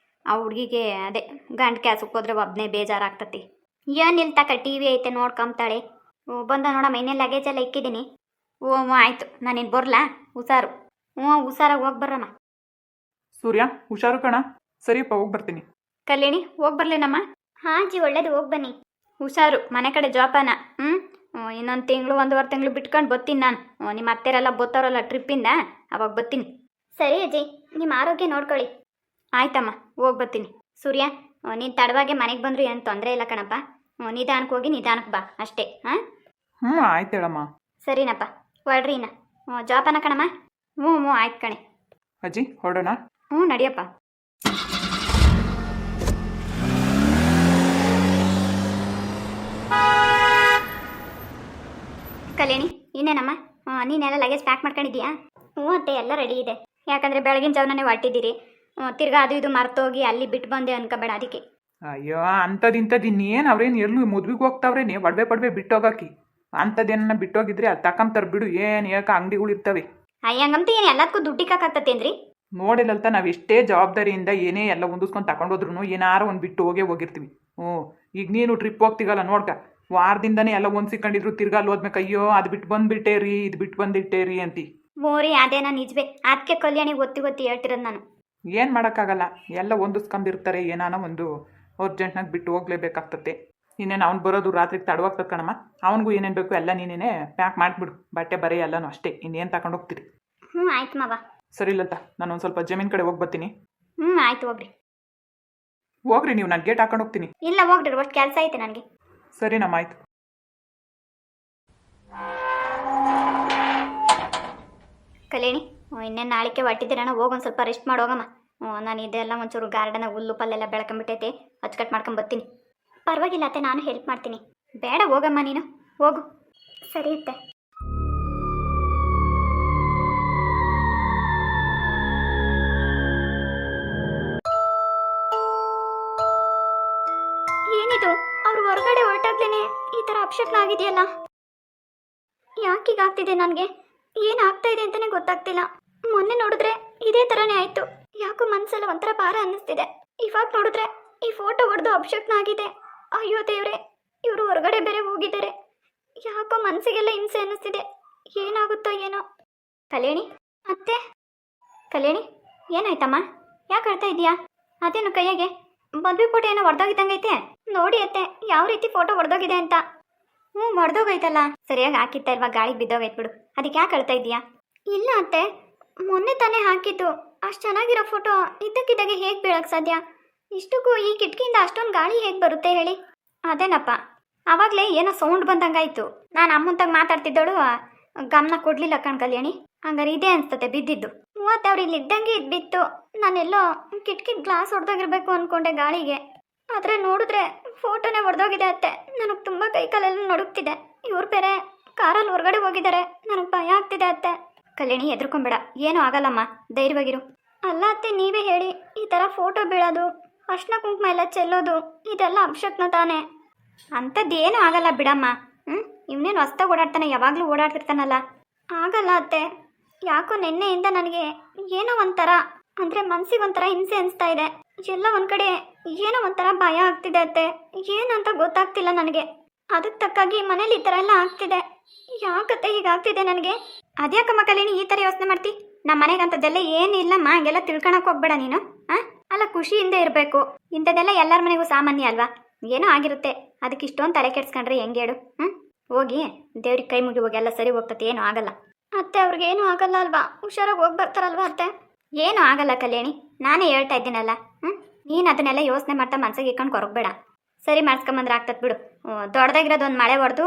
ಆ ಹುಡುಗಿಗೆ ಅದೇ ಗಂಡ ಕ್ಯಾಸಕ್ಕೆ ಹೋದ್ರೆ ಒಬ್ಬನೇ ಬೇಜಾರಾಗ್ತತಿ. ಏನಿಲ್ಲ ತಕ್ಕ, ಟಿ ವಿ ಐತೆ ನೋಡ್ಕೊಂತಾಳೆ. ಬಂದ ನೋಡಮ್ಮ, ಇನ್ನೇ ಲಗೇಜ್ ಎಲ್ಲ ಇಕ್ಕಿದ್ದೀನಿ. ಆಯಿತು, ನಾನಿನ್ನು ಬರಲಾ? ಹುಷಾರು. ಹುಷಾರಾಗಿ ಹೋಗಿ ಬರ್ರಮ್ಮ. ಸೂರ್ಯ, ಹುಷಾರು ಕಣ. ಸರಿಯಪ್ಪ, ಹೋಗಿ ಬರ್ತೀನಿ. ಕಲ್ಯಾಣಿ, ಹೋಗಿ ಬರ್ಲೇನಮ್ಮ? ಹಾಂ ಅಜ್ಜಿ, ಒಳ್ಳೇದು, ಹೋಗಿ ಬನ್ನಿ. ಹುಷಾರು ಮನೆ ಕಡೆ ಜೋಪಾನ. ಇನ್ನೊಂದು ತಿಂಗಳು 1.5 ತಿಂಗಳು ಬಿಟ್ಕೊಂಡು ಬರ್ತೀನಿ ನಾನು. ನಿಮ್ಮ ಅತ್ತೆರೆಲ್ಲ ಬರ್ತಾರಲ್ಲ ಟ್ರಿಪ್ಪಿಂದ, ಅವಾಗ ಬರ್ತೀನಿ. ಸರಿ ಅಜ್ಜಿ, ನಿಮ್ಮ ಆರೋಗ್ಯ ನೋಡ್ಕೊಳ್ಳಿ. ಆಯ್ತಮ್ಮ, ಹೋಗಿ ಬರ್ತೀನಿ. ಸೂರ್ಯ, ನೀನು ತಡವಾಗಿ ಮನೆಗೆ ಬಂದರೂ ಏನು ತೊಂದರೆ ಇಲ್ಲ ಕಣಪ್ಪ. ನಿಧಾನಕ್ಕೆ ಹೋಗಿ ನಿಧಾನಕ್ಕೆ ಬಾ ಅಷ್ಟೇ. ಹಾಂ ಆಯ್ತು ಹೇಳಮ್ಮ. ಸರಿನಪ್ಪ, ಹೊರಡ್ರಿ ಇನ್ನ. ಜೋಪಾನ ಕಣಮ್ಮ. ಆಯ್ತು ಕಣೆ. ಅಜ್ಜಿ, ಹೊರಡೋಣ? ನಡಿಯಪ್ಪ. ಕಲ್ಯಾಣಿ, ಇನ್ನೇನಮ್ಮ, ನೀನೆಲ್ಲ ಲಗೇಜ್ ಪ್ಯಾಕ್ ಮಾಡ್ಕೊಂಡಿದ್ದೀಯಾ? ಅತ್ತೆ, ಎಲ್ಲ ರೆಡಿ ಇದೆ. ಯಾಕಂದರೆ ಬೆಳಗಿನ ಜಾವನೇ ಹೊಟ್ಟಿದ್ದೀರಿ, ತಿರ್ಗಾ ಅದು ಇದು ಮರ್ತೋಗಿ ಅಲ್ಲಿ ಬಿಟ್ಟು ಬಂದೆ ಅನ್ಕೋಬೇಡ, ಅದಕ್ಕೆ. ಅಯ್ಯೋ, ಅಂಥದ್ದು ಇನ್ನೇನು ಅವ್ರೇನು ಎಲ್ಲೂ ಮದ್ವೆಗೆ ಹೋಗ್ತಾವ್ರೇನೆ, ಒಡವೆ ಬಿಟ್ಟೋಗಾಕಿ. ಅಂಥದ್ದೇನ ಬಿಟ್ಟೋಗಿದ್ರೆ ಅದು ತಕೊಂತಾರೆ ಬಿಡು. ಏನು ಯಾಕೆ ಅಂಗಡಿಗಳು ಇರ್ತವೆ. ಹಂಗಂತ ಏನು ಎಲ್ಲದಕ್ಕೂ ದುಡ್ಡಿಕ್ಕಾಗ್ತತೇನ್ರಿ? ನೋಡಿಲ್ಲಂತ ನಾವು ಎಷ್ಟೇ ಜವಾಬ್ದಾರಿಯಿಂದ ಏನೇ ಎಲ್ಲ ಹೊಂದಿಸ್ಕೊಂಡು ತಗೊಂಡೋದ್ರೂ ಏನಾರು ಒಂದು ಬಿಟ್ಟು ಹೋಗಿರ್ತೀವಿ. ಈಗ ನೀನು ಟ್ರಿಪ್ ಹೋಗ್ತೀಗಲ್ಲ ನೋಡ್ಕ, ವಾರದಿಂದನೇ ಎಲ್ಲ ಹೊಂದ್ಸಿಕೊಂಡಿದ್ರು, ತಿರ್ಗಾ ಅಲ್ಲಿ ಹೋದ್ಮೇಲೆ ಅಯ್ಯೋ ಅದು ಬಿಟ್ಟು ಬಂದುಬಿಟ್ಟೆ ರೀ, ಇದು ಬಿಟ್ಟು ಬಂದಿಟ್ಟೆ ರೀ ಅಂತಿ. ಮೋರಿ, ಅದೇನ ನಿಜವೇ. ಅದಕ್ಕೆ ಕಲ್ಯಾಣಿ ಒತ್ತಿ ಹೇಳ್ತಿರೋದು ನಾನು. ಏನು ಮಾಡೋಕ್ಕಾಗಲ್ಲ, ಎಲ್ಲ ಹೊಂದಿಸ್ಕೊಂಡಿರ್ತಾರೆ. ಏನಾನ ಒಂದು ಅರ್ಜೆಂಟ್ನಾಗ ಬಿಟ್ಟು ಹೋಗ್ಲೇಬೇಕಾಗ್ತತೆ. ಇನ್ನೇನು ಅವ್ನು ಬರೋದು ರಾತ್ರಿಗೆ ತಡವಾಗ್ತದೆ ಕಣಮ್ಮ. ಅವನಿಗೂ ಏನೇನು ಬೇಕು ಎಲ್ಲ ನೀನೇನೆ ಪ್ಯಾಕ್ ಮಾಡಿಬಿಡು, ಬಟ್ಟೆ ಬರೀ ಎಲ್ಲನೂ ಅಷ್ಟೇ. ಇನ್ನೇನು ತಗೊಂಡು ಹೋಗ್ತೀರಿ? ಆಯ್ತು ಮಾವ. ಸರಿ ಲತಾ, ನಾನು ಒಂದು ಸ್ವಲ್ಪ ಜಮೀನ್ ಕಡೆ ಹೋಗಿ ಬರ್ತೀನಿ. ಆಯ್ತು, ಹೋಗ್ರಿ. ಹೋಗ್ರಿ ನೀವು, ನಾನು ಗೇಟ್ ಹಾಕೊಂಡು ಹೋಗ್ತೀನಿ. ಇಲ್ಲ, ಹೋಗ್ರಿ, ಒಟ್ಟು ಕೆಲಸ ಐತೆ ನನಗೆ. ಸರಿನಮ್ಮ, ಆಯ್ತು. ಕಲ್ಯಾಣಿ, ಇನ್ನೇನು ನಾಳಿಕೆ ಹೊಟ್ಟಿದ್ದೀರಣ್ಣ, ಹೋಗೊಂದು ಸ್ವಲ್ಪ ರೆಸ್ಟ್ ಮಾಡಿ ಹೋಗಮ್ಮ. ನಾನು ಇದೆಲ್ಲ ಒಂಚೂರು ಗಾರ್ಡನ ಹುಲ್ಲು ಪಲ್ಲೆಲ್ಲ ಬೆಳ್ಕೊಂಬಿಟ್ಟೈತೆ, ಅಚ್ಚುಕಟ್ಟು ಮಾಡ್ಕೊಂಡು ಬರ್ತೀನಿ. ಪರವಾಗಿಲ್ಲ ಅತ್ತೆ, ನಾನು ಹೆಲ್ಪ್ ಮಾಡ್ತೀನಿ. ಬೇಡ, ಹೋಗಮ್ಮ ನೀನು, ಹೋಗು. ಸರಿ ಅತ್ತೆ. ಏನಿದು, ಅವ್ರು ಹೊರಗಡೆ ಹೊರಟಾಗ್ಲೇನೆ ಈ ಥರ ಅಪಶಕ್ನ ಆಗಿದೆಯಲ್ಲ? ಯಾಕೀಗಾಗ್ತಿದೆ ನನಗೆ? ಏನಾಗ್ತಾ ಇದೆ ಅಂತಲೇ ಗೊತ್ತಾಗ್ತಿಲ್ಲ. ಮೊನ್ನೆ ನೋಡಿದ್ರೆ ಇದೇ ಥರನೇ ಆಯಿತು. ಯಾಕೋ ಮನಸ್ಸೆಲ್ಲ ಒಂಥರ ಭಾರ ಅನ್ನಿಸ್ತಿದೆ. ಇವಾಗ ನೋಡಿದ್ರೆ ಈ ಫೋಟೋ ಹೊಡೆದು ಅಪಶಕ್ನ ಆಗಿದೆ. ಅಯ್ಯೋ ದೇವ್ರೆ, ಇವರು ಹೊರಗಡೆ ಬೇರೆ ಹೋಗಿದ್ದಾರೆ. ಯಾಕೋ ಮನಸ್ಸಿಗೆಲ್ಲ ಹಿಂಸೆ ಅನ್ನಿಸ್ತಿದೆ. ಏನಾಗುತ್ತೋ ಏನೋ. ಕಲ್ಯಾಣಿ ಅತ್ತೆ, ಕಲ್ಯಾಣಿ, ಏನಾಯ್ತಮ್ಮ? ಯಾಕೆ ಅಳ್ತಾ ಇದೆಯಾ? ಅದೇನು ಕೈಯಾಗೆ ಮದುವೆ ಫೋಟೋ ಏನೋ ಹೊಡೆದೋಗಿದ್ದಂಗೈತೆ. ನೋಡಿ ಅತ್ತೆ, ಯಾವ ರೀತಿ ಫೋಟೋ ಹೊಡೆದೋಗಿದೆ ಅಂತ. ಹ್ಞೂ ಒಡೆದೋಗೈತಲ್ಲ. ಸರಿಯಾಗಿ ಹಾಕಿತ್ತ ಇಲ್ವಾ, ಗಾಳಿಗೆ ಬಿದ್ದೋಗೈತೆ ಬಿಡು. ಅದಕ್ಕೆ ಯಾಕೆ ಅಳ್ತಾ ಇದೀಯಾ? ಇಲ್ಲ ಅತ್ತೆ, ಮೊನ್ನೆ ತಾನೇ ಹಾಕಿತ್ತು. ಅಷ್ಟು ಚೆನ್ನಾಗಿರೋ ಫೋಟೋ ಇದ್ದಕ್ಕಿದ್ದಾಗೆ ಹೇಗೆ ಬೀಳಕ್ಕೆ ಸಾಧ್ಯ? ಇಷ್ಟಕ್ಕೂ ಈ ಕಿಟಕಿಯಿಂದ ಅಷ್ಟೊಂದು ಗಾಳಿ ಹೇಗೆ ಬರುತ್ತೆ ಹೇಳಿ? ಅದೇನಪ್ಪ, ಆವಾಗಲೇ ಏನೋ ಸೌಂಡ್ ಬಂದಂಗಾಯ್ತು. ನಾನು ಅಮ್ಮಂತಾಗ ಮಾತಾಡ್ತಿದ್ದಳು, ಗಮನ ಕೊಡಲಿಲ್ಲ ಕಣ್ ಕಲ್ಯಾಣಿ. ಹಂಗಾರೆ ಇದೇ ಅನ್ಸ್ತತೆ ಬಿದ್ದಿದ್ದು. ಮೂವತ್ತು ಅವ್ರು ಇಲ್ಲಿ ಇದ್ದಂಗೆ ಇದು ಬಿತ್ತು. ನಾನೆಲ್ಲೋ ಕಿಟಕಿ ಗ್ಲಾಸ್ ಹೊಡೆದೋಗಿರ್ಬೇಕು ಅಂದ್ಕೊಂಡೆ ಗಾಳಿಗೆ. ಆದರೆ ನೋಡಿದ್ರೆ ಫೋಟೋನೇ ಹೊಡೆದೋಗಿದೆ ಅತ್ತೆ. ನನಗೆ ತುಂಬ ಕೈಕಾಲೆಲ್ಲ ನಡುಗ್ತಿದೆ. ಇವ್ರು ಬೇರೆ ಕಾರಲ್ಲಿ ಹೊರಗಡೆ ಹೋಗಿದ್ದಾರೆ. ನನಗೆ ಭಯ ಆಗ್ತಿದೆ ಅತ್ತೆ. ಕಲ್ಯಾಣಿ ಹೆದರ್ಕೊಂಬೇಡ, ಏನೂ ಆಗಲ್ಲಮ್ಮ, ಧೈರ್ಯವಾಗಿರು. ಅಲ್ಲ ಅತ್ತೆ, ನೀವೇ ಹೇಳಿ, ಈ ಥರ ಫೋಟೋ ಬೀಳೋದು, ಅರ್ಶಿನ ಕುಂಕುಮ ಎಲ್ಲ ಚೆಲ್ಲೋದು, ಇದೆಲ್ಲ ಅಪಶಕ್ನ ತಾನೇ? ಅಂಥದ್ದೇನೂ ಆಗಲ್ಲ ಬಿಡಮ್ಮ. ಇವನೇನು ಹೊಸ್ದಾಗಿ ಓಡಾಡ್ತಾನೆ, ಯಾವಾಗಲೂ ಓಡಾಡ್ತಿರ್ತಾನಲ್ಲ. ಆಗಲ್ಲ ಅತ್ತೆ, ಯಾಕೋ ನಿನ್ನೆಯಿಂದ ನನಗೆ ಏನೋ ಒಂಥರ, ಅಂದರೆ ಮನಸ್ಸಿಗೆ ಒಂಥರ ಹಿಂಸೆ ಅನಿಸ್ತಾ ಇದೆ. ಎಲ್ಲ ಒಂದು ಕಡೆ ಏನೋ ಒಂಥರ ಭಯ ಆಗ್ತಿದೆ ಅತ್ತೆ. ಏನಂತ ಗೊತ್ತಾಗ್ತಿಲ್ಲ ನನಗೆ. ಅದಕ್ಕೆ ತಕ್ಕಾಗಿ ಮನೇಲಿ ಈ ಥರ ಎಲ್ಲ ಆಗ್ತಿದೆ. ಯಾಕತ್ತೆ ಹೀಗಾಗ್ತಿದೆ ನನಗೆ? ಅದ್ಯಾಕಮ್ಮ ಕಲ್ಯಾಣಿ ಈ ಥರ ಯೋಚನೆ ಮಾಡ್ತಿ? ನಮ್ಮ ಮನೆಗೆ ಅಂಥದ್ದೆಲ್ಲ ಏನಿಲ್ಲಮ್ಮ, ಹಂಗೆಲ್ಲ ತಿಳ್ಕೊಳಕ್ಕೆ ಹೋಗ್ಬೇಡ ನೀನು. ಅಲ್ಲ, ಖುಷಿಯಿಂದ ಇರಬೇಕು. ಇಂಥದ್ದೆಲ್ಲ ಎಲ್ಲರ ಮನೆಗೂ ಸಾಮಾನ್ಯ ಅಲ್ವಾ? ಏನೋ ಆಗಿರುತ್ತೆ, ಅದಕ್ಕೆ ಇಷ್ಟೊಂದು ತಲೆ ಕೆಡ್ಸ್ಕೊಂಡ್ರೆ ಹೆಂಗೆ ಹೇಳು? ಹೋಗಿ ದೇವ್ರಿಗೆ ಕೈ ಮುಗಿ ಹೋಗಿ, ಎಲ್ಲ ಸರಿ ಹೋಗ್ತತೆ, ಏನೂ ಆಗಲ್ಲ. ಅತ್ತೆ, ಅವ್ರಿಗೆ ಏನೂ ಆಗಲ್ಲ ಅಲ್ವಾ? ಹುಷಾರಾಗಿ ಹೋಗಿ ಬರ್ತಾರಲ್ವಾ ಅತ್ತೆ? ಏನೂ ಆಗಲ್ಲ ಕಲ್ಯಾಣಿ, ನಾನೇ ಹೇಳ್ತಾ ಇದ್ದೀನಲ್ಲ. ನೀನು ಅದನ್ನೆಲ್ಲ ಯೋಚನೆ ಮಾಡ್ತಾ ಮನ್ಸಿಗೆ ಇಟ್ಕೊಂಡು ಕೊರಗಬೇಡ. ಸರಿ ಮಾಡಿಸ್ಕೊಂಬಂದ್ರೆ ಆಗ್ತದೆ ಬಿಡು. ದೊಡ್ಡದಾಗಿರೋದು ಒಂದು ಮಳೆ ಹೊಡೆದು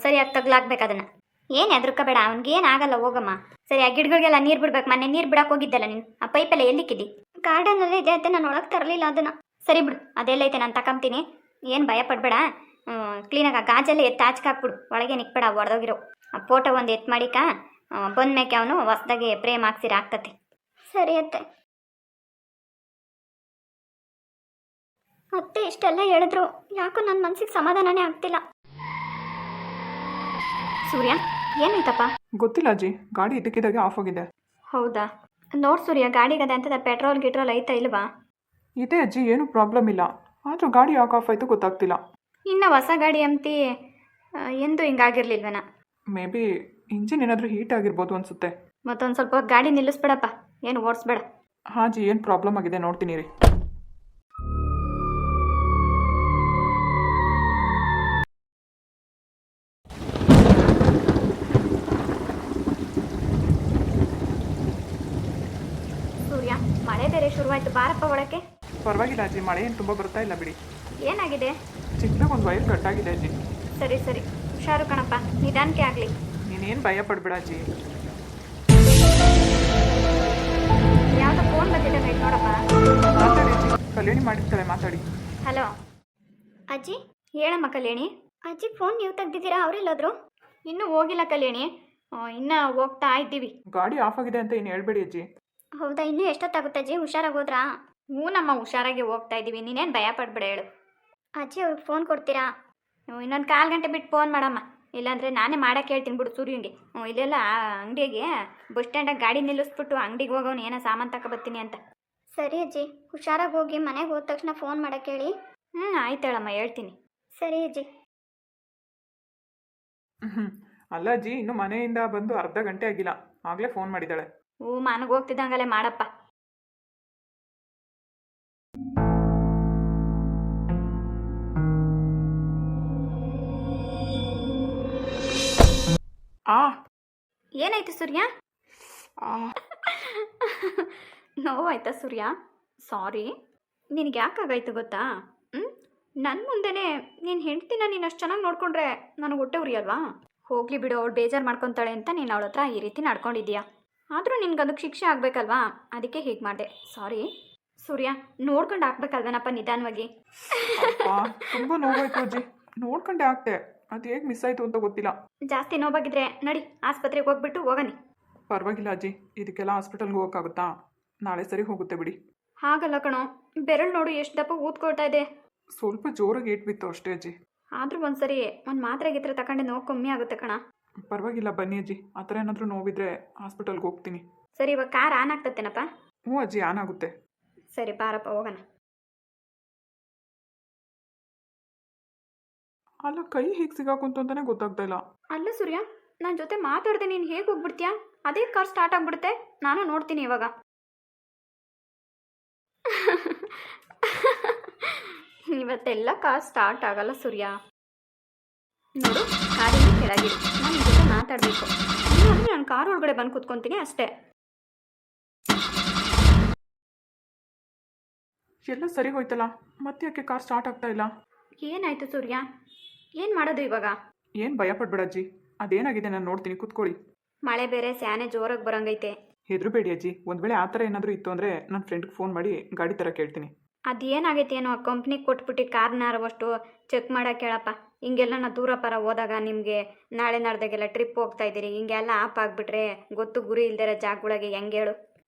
ಸರಿಯಾಗಿ ತಗ್ಲಾಕ್ಬೇಕು ಅದನ್ನು. ಏನು ಹೆದರ್ಕೋಬೇಡ, ಅವ್ನಿಗೇನು ಆಗಲ್ಲ, ಹೋಗಮ್ಮ. ಸರಿ, ಆ ಗಿಡಗಳಿಗೆಲ್ಲ ನೀರು ಬಿಡ್ಬೇಕು. ಮೊನ್ನೆ ನೀರು ಬಿಡಕ್ಕೆ ಹೋಗಿದ್ದಲ್ಲ ನೀನು, ಆ ಪೈಪೆಲ್ಲ ಎಲ್ಲಿಕ್ಕಿದ್ದಿ? ಗಾರ್ಡನಲ್ಲಿ ಇದೆ ಅತ್ತೆ, ನಾನು ಒಳಗೆ ತರಲಿಲ್ಲ ಅದನ್ನು. ಸರಿ ಬಿಡು, ಅದೆಲ್ಲೈತೆ, ನಾನು ತಗೊಂತೀನಿ. ಏನು ಭಯ ಪಡಬೇಡ. ಕ್ಲೀನಾಗಿ ಆ ಗಾಜೆಲ್ಲ ಎತ್ತು ಹಾಕ್ಬಿಡು, ಒಳಗೆ ನಿಕ್ಬೇಡ. ಒಡೆದೋಗಿರೋ ಆ ಫೋಟೋ ಒಂದು ಎತ್ತು ಮಾಡಿಕ ಬಂದ್ಮೇಕೆ ಅವನು ಹೊಸ್ದಾಗಿ ಪ್ರೇಮ್ ಹಾಕ್ಸಿರ ಆಗ್ತತಿ. ಸರಿ ಅತ್ತೆ. ಅತ್ತೆ ಇಷ್ಟೆಲ್ಲ ಹೇಳಿದ್ರು ಯಾಕೋ ನನ್ನ ಮನಸ್ಸಿಗೆ ಸಮಾಧಾನನೇ ಆಗ್ತಿಲ್ಲ. ಸೂರ್ಯ, ಏನಾಯ್ತಪ್ಪ? ಗೊತ್ತಿಲ್ಲ ಅಜ್ಜಿ, ಗಾಡಿ ಇದ್ದಕ್ಕಿದ್ದಾಗೆ ಆಫ್ ಆಗಿದೆ. ಹೌದಾ? ನೋಡ್ ಸೂರ್ಯ, ಗಾಡಿಗದೆ ಅಂತ ಪೆಟ್ರೋಲ್ ಗಿಟ್ರೋಲ್ ಐತಾ ಇಲ್ವಾ? ಇದೆ ಅಜ್ಜಿ, ಏನು ಪ್ರಾಬ್ಲಮ್ ಇಲ್ಲ. ಆದರೂ ಗಾಡಿ ಯಾಕೆ ಆಫ್ ಆಯಿತು ಗೊತ್ತಾಗ್ತಿಲ್ಲ. ಇನ್ನು ಹೊಸ ಗಾಡಿ ಅಂತಿ, ಎಂದು ಹಿಂಗಾಗಿರ್ಲಿಲ್ವೇನ? ಮೇ ಬಿ ಇಂಜಿನ್ ಏನಾದರೂ ಹೀಟ್ ಆಗಿರ್ಬೋದು ಅನಿಸುತ್ತೆ. ಮತ್ತೊಂದು ಸ್ವಲ್ಪ ಹೊತ್ತು ಗಾಡಿ ನಿಲ್ಲಿಸ್ಬೇಡಪ್ಪ, ಏನು ಓಡಿಸ್ಬೇಡ. ಹಾಂ ಜಿ, ಏನು ಪ್ರಾಬ್ಲಮ್ ಆಗಿದೆ ನೋಡ್ತೀನಿ ರೀ. ಸೂರ್ಯ, ಮಳೆ ಬೇರೆ ಶುರುವಾಯ್ತು, ಬಾರಪ್ಪ ಒಳಕ್ಕೆ. ಪರವಾಗಿಲ್ಲ ಅಜ್ಜಿ, ಮಳೆ ಏನು ತುಂಬ ಬರ್ತಾ ಇಲ್ಲ ಬಿಡಿ. ಏನಾಗಿದೆ? ಚಿಕ್ಕದಾಗ ಒಂದು ವೈರ್ ಕಟ್ಟಾಗಿದೆ ಅಜ್ಜಿ. ಸರಿ ಸರಿ, ಹುಷಾರು ಕಣಪ್ಪ, ನಿಧಾನಕ್ಕೆ ಆಗಲಿ. ನೀನೇನು ಭಯ ಪಡಬೇಡ ಅಜ್ಜಿ. ಯಾವುದೋ ಫೋನ್ ಬಂದಿದ್ದಂಗೆ ನೋಡಪ್ಪ. ಮಾತಾಡಿ ಅಜ್ಜಿ, ಕಲ್ಯಾಣಿ ಮಾಡಿರ್ತಾಳೆ, ಮಾತಾಡಿ. ಹಲೋ ಅಜ್ಜಿ. ಹೇಳಮ್ಮ ಕಲ್ಯಾಣಿ. ಅಜ್ಜಿ, ಫೋನ್ ನೀವು ತೆಗ್ದಿದ್ದೀರಾ? ಅವರೆಲ್ಲೋದ್ರು? ಇನ್ನೂ ಹೋಗಿಲ್ಲ ಕಲ್ಯಾಣಿ, ಇನ್ನೂ ಹೋಗ್ತಾ ಇದ್ದೀವಿ. ಗಾಡಿ ಆಫ್ ಆಗಿದೆ ಅಂತ ಏನು ಹೇಳ್ಬೇಡಿ ಅಜ್ಜಿ. ಹೌದಾ? ಇನ್ನೂ ಎಷ್ಟೊತ್ತಾಗುತ್ತೆ ಅಜ್ಜಿ? ಹುಷಾರಾಗಿ ಹೋದ್ರಾ? ಹ್ಞೂ ನಮ್ಮ, ಹುಷಾರಾಗಿ ಹೋಗ್ತಾ ಇದ್ದೀವಿ. ನೀನೇನು ಭಯ ಪಡ್ಬೇಡ, ಹೇಳು. ಅಜ್ಜಿ, ಅವ್ರಿಗೆ ಫೋನ್ ಕೊಡ್ತೀರಾ? ಇನ್ನೊಂದು 1/4 ಗಂಟೆ ಬಿಟ್ಟು ಫೋನ್ ಮಾಡಮ್ಮ, ಇಲ್ಲಾಂದರೆ ನಾನೇ ಮಾಡಕ್ಕೆ ಹೇಳ್ತೀನಿ ಬಿಡು ಸೂರ್ಯಂಗೆ. ಇಲ್ಲೆಲ್ಲ ಅಂಗಡಿಗೆ ಬಸ್ ಸ್ಟ್ಯಾಂಡಾಗ ಗಾಡಿ ನಿಲ್ಲಿಸ್ಬಿಟ್ಟು ಅಂಗಡಿಗೆ ಹೋಗೋನು ಏನೋ ಸಾಮಾನು ತಗೊಬರ್ತೀನಿ ಅಂತ. ಸರಿ ಅಜ್ಜಿ, ಹುಷಾರಾಗಿ ಹೋಗಿ. ಮನೆಗೆ ಹೋದ ತಕ್ಷಣ ಫೋನ್ ಮಾಡಕ್ಕೆ ಹೇಳಿ. ಆಯ್ತು ಹೇಳಮ್ಮ, ಹೇಳ್ತೀನಿ. ಸರಿ ಅಜ್ಜಿ. ಅಲ್ಲ ಅಜ್ಜಿ, ಇನ್ನು ಮನೆಯಿಂದ ಬಂದು ಅರ್ಧ ಗಂಟೆ ಆಗಿಲ್ಲ, ಆಗಲೇ ಫೋನ್ ಮಾಡಿದ್ದಾಳೆ. ಮನೆಗೆ ಹೋಗ್ತಿದ್ದಂಗಲೇ ಮಾಡಪ್ಪ. ಏನಾಯ್ತು ಸೂರ್ಯ? ನೋವಾಯ್ತಾ ಸೂರ್ಯ? ಸಾರಿ. ನಿನಗೆ ಯಾಕಾಗಾಯ್ತು ಗೊತ್ತಾ? ನನ್ನ ಮುಂದೆನೇ ನೀನು ಹೆಂಡ್ತಿನ ನೀನು ಅಷ್ಟು ಚೆನ್ನಾಗಿ ನೋಡ್ಕೊಂಡ್ರೆ ನನಗೆ ಹೊಟ್ಟೆ ಉರಿಯಲ್ವಾ? ಹೋಗ್ಲಿ ಬಿಡು, ಅವಳು ಬೇಜಾರು ಮಾಡ್ಕೊತಾಳೆ ಅಂತ ನೀನು ಅವಳ ಹತ್ರ ಈ ರೀತಿ ನಡ್ಕೊಂಡಿದ್ದೀಯಾ. ಆದರೂ ನಿನ್ಗೆ ಅದಕ್ಕೆ ಶಿಕ್ಷೆ ಆಗಬೇಕಲ್ವಾ, ಅದಕ್ಕೆ ಹೀಗೆ ಮಾಡಿದೆ. ಸಾರಿ ಸೂರ್ಯ, ನೋಡ್ಕೊಂಡು ಹಾಕ್ಬೇಕಲ್ವೇನಪ್ಪ ನಿಧಾನವಾಗಿ. ತುಂಬ ನೋವಾಯ್ತು ಅಜ್ಜಿ, ನೋಡ್ಕೊಂಡೆ ಆಗ್ತೆ, ಅದು ಹೇಗೆ ಮಿಸ್ ಆಯಿತು ಅಂತ ಗೊತ್ತಿಲ್ಲ. ಜಾಸ್ತಿ ನೋವಾಗಿದ್ರೆ ನಡಿ ಆಸ್ಪತ್ರೆಗೆ ಹೋಗ್ಬಿಟ್ಟು ಹೋಗನಿ. ಪರವಾಗಿಲ್ಲ ಅಜ್ಜಿ, ಇದಕ್ಕೆಲ್ಲ ಹಾಸ್ಪಿಟಲ್ಗೆ ಹೋಗೋಕ್ಕಾಗುತ್ತಾ? ನಾಳೆ ಸರಿ ಹೋಗುತ್ತೆ ಬಿಡಿ. ಹಾಗಲ್ಲ ಕಣೋ, ಬೆರಳು ನೋಡು ಎಷ್ಟು ದಪ್ಪ ಊದ್ಕೊಳ್ತಾ ಇದೆ. ಸ್ವಲ್ಪ ಜೋರಾಗಿ ಏಟ್ ಬಿತ್ತು ಅಷ್ಟೇ ಅಜ್ಜಿ. ಆದರೂ ಒಂದ್ಸರಿ ಒಂದು ಮಾತ್ರೆ ಗಿತ್ರೆ ತಗೊಂಡೆ ನೋವು ಕಮ್ಮಿ ಆಗುತ್ತೆ ಕಣ. ಪರವಾಗಿಲ್ಲ ಬನ್ನಿ ಅಜ್ಜಿ, ಆ ಥರ ಏನಾದರೂ ನೋವಿದ್ರೆ ಹಾಸ್ಪಿಟಲ್ಗೆ ಹೋಗ್ತೀನಿ. ಸರಿ, ಇವಾಗ ಕಾರ್ ಆನ್ ಆಗ್ತತ್ತೇನಪ್ಪ? ಹ್ಞೂ ಅಜ್ಜಿ, ಆನ್ ಆಗುತ್ತೆ. ಸರಿ ಬಾರಪ್ಪ ಹೋಗೋಣ. ಅಲ್ಲ, ಕೈ ಹೇಗೆ ಸಿಗಾಕುಂತು ಅಂತಾನೆ ಗೊತ್ತಾಗ್ತಾ ಇಲ್ಲ. ಅಲ್ಲ ಸೂರ್ಯ, ನನ್ನ ಜೊತೆ ಮಾತಾಡ್ದೆ ನೀನು ಹೇಗೆ ಹೋಗ್ಬಿಡ್ತೀಯಾ? ಅದೇ ಕಾರ್ ಸ್ಟಾರ್ಟ್ ಆಗ್ಬಿಡುತ್ತೆ, ನಾನು ನೋಡ್ತೀನಿ ಇವಾಗ. ಇವತ್ತೆಲ್ಲ ಕಾರ್ ಸ್ಟಾರ್ಟ್ ಆಗಲ್ಲ ಸೂರ್ಯ. ನೋಡು, ಕಾರಿಂದ ಕೆಳಗಿರು, ನಾನು ನಿನ್ ಜೊತೆ ಮಾತಾಡಬೇಕು. ಇಲ್ಲಾಂದರೆ ನಾನು ಕಾರ್ ಒಳಗಡೆ ಬಂದು ಕೂತ್ಕೊತೀನಿ ಅಷ್ಟೇ. ಎಲ್ಲ ಸರಿ ಹೋಯ್ತಲ್ಲ, ಮತ್ತೆ ಯಾಕೆ ಕಾರ್ ಸ್ಟಾರ್ಟ್ ಆಗ್ತಾ ಇಲ್ಲ? ಏನಾಯ್ತು ಸೂರ್ಯ? ಏನು ಮಾಡೋದು ಇವಾಗ? ಏನು ಭಯ ಪಡ್ಬೇಡ ಅಜ್ಜಿ, ಅದೇನಾಗಿದೆ ನಾನು ನೋಡ್ತೀನಿ, ಕೂತ್ಕೊಳ್ಳಿ. ಮಳೆ ಬೇರೆ ಸ್ಯಾನೆ ಜೋರಾಗಿ ಬರಂಗೈತೆ. ಹೆದರಬೇಡಿ ಅಜ್ಜಿ, ಒಂದು ವೇಳೆ ಆ ಥರ ಏನಾದರೂ ಇತ್ತು ಅಂದರೆ ನನ್ನ ಫ್ರೆಂಡ್ಗೆ ಫೋನ್ ಮಾಡಿ ಗಾಡಿ ಥರ ಕೇಳ್ತೀನಿ. ಅದೇನಾಗೈತೆ ಏನೋ, ಆ ಕಂಪ್ನಿಗೆ ಕೊಟ್ಬಿಟ್ಟು ಕಾರ್ನಾರವಷ್ಟು ಚೆಕ್ ಮಾಡೋಕೆ ಹೇಳಪ್ಪ. ಹಿಂಗೆಲ್ಲ ನಾ ದೂರ ಪರ ಹೋದಾಗ ನಿಮಗೆ ನಾಳೆ ನಾಡ್ದಾಗೆಲ್ಲ ಟ್ರಿಪ್ ಹೋಗ್ತಾ ಇದ್ದೀರಿ, ಹಿಂಗೆಲ್ಲ ಆಪ್ ಆಗಿಬಿಟ್ರೆ ಗೊತ್ತು ಗುರಿ ಇಲ್ದಿರೋ ಜಾಗಗಳಿಗೆ ಹೆಂಗೆ ಹೇಳು?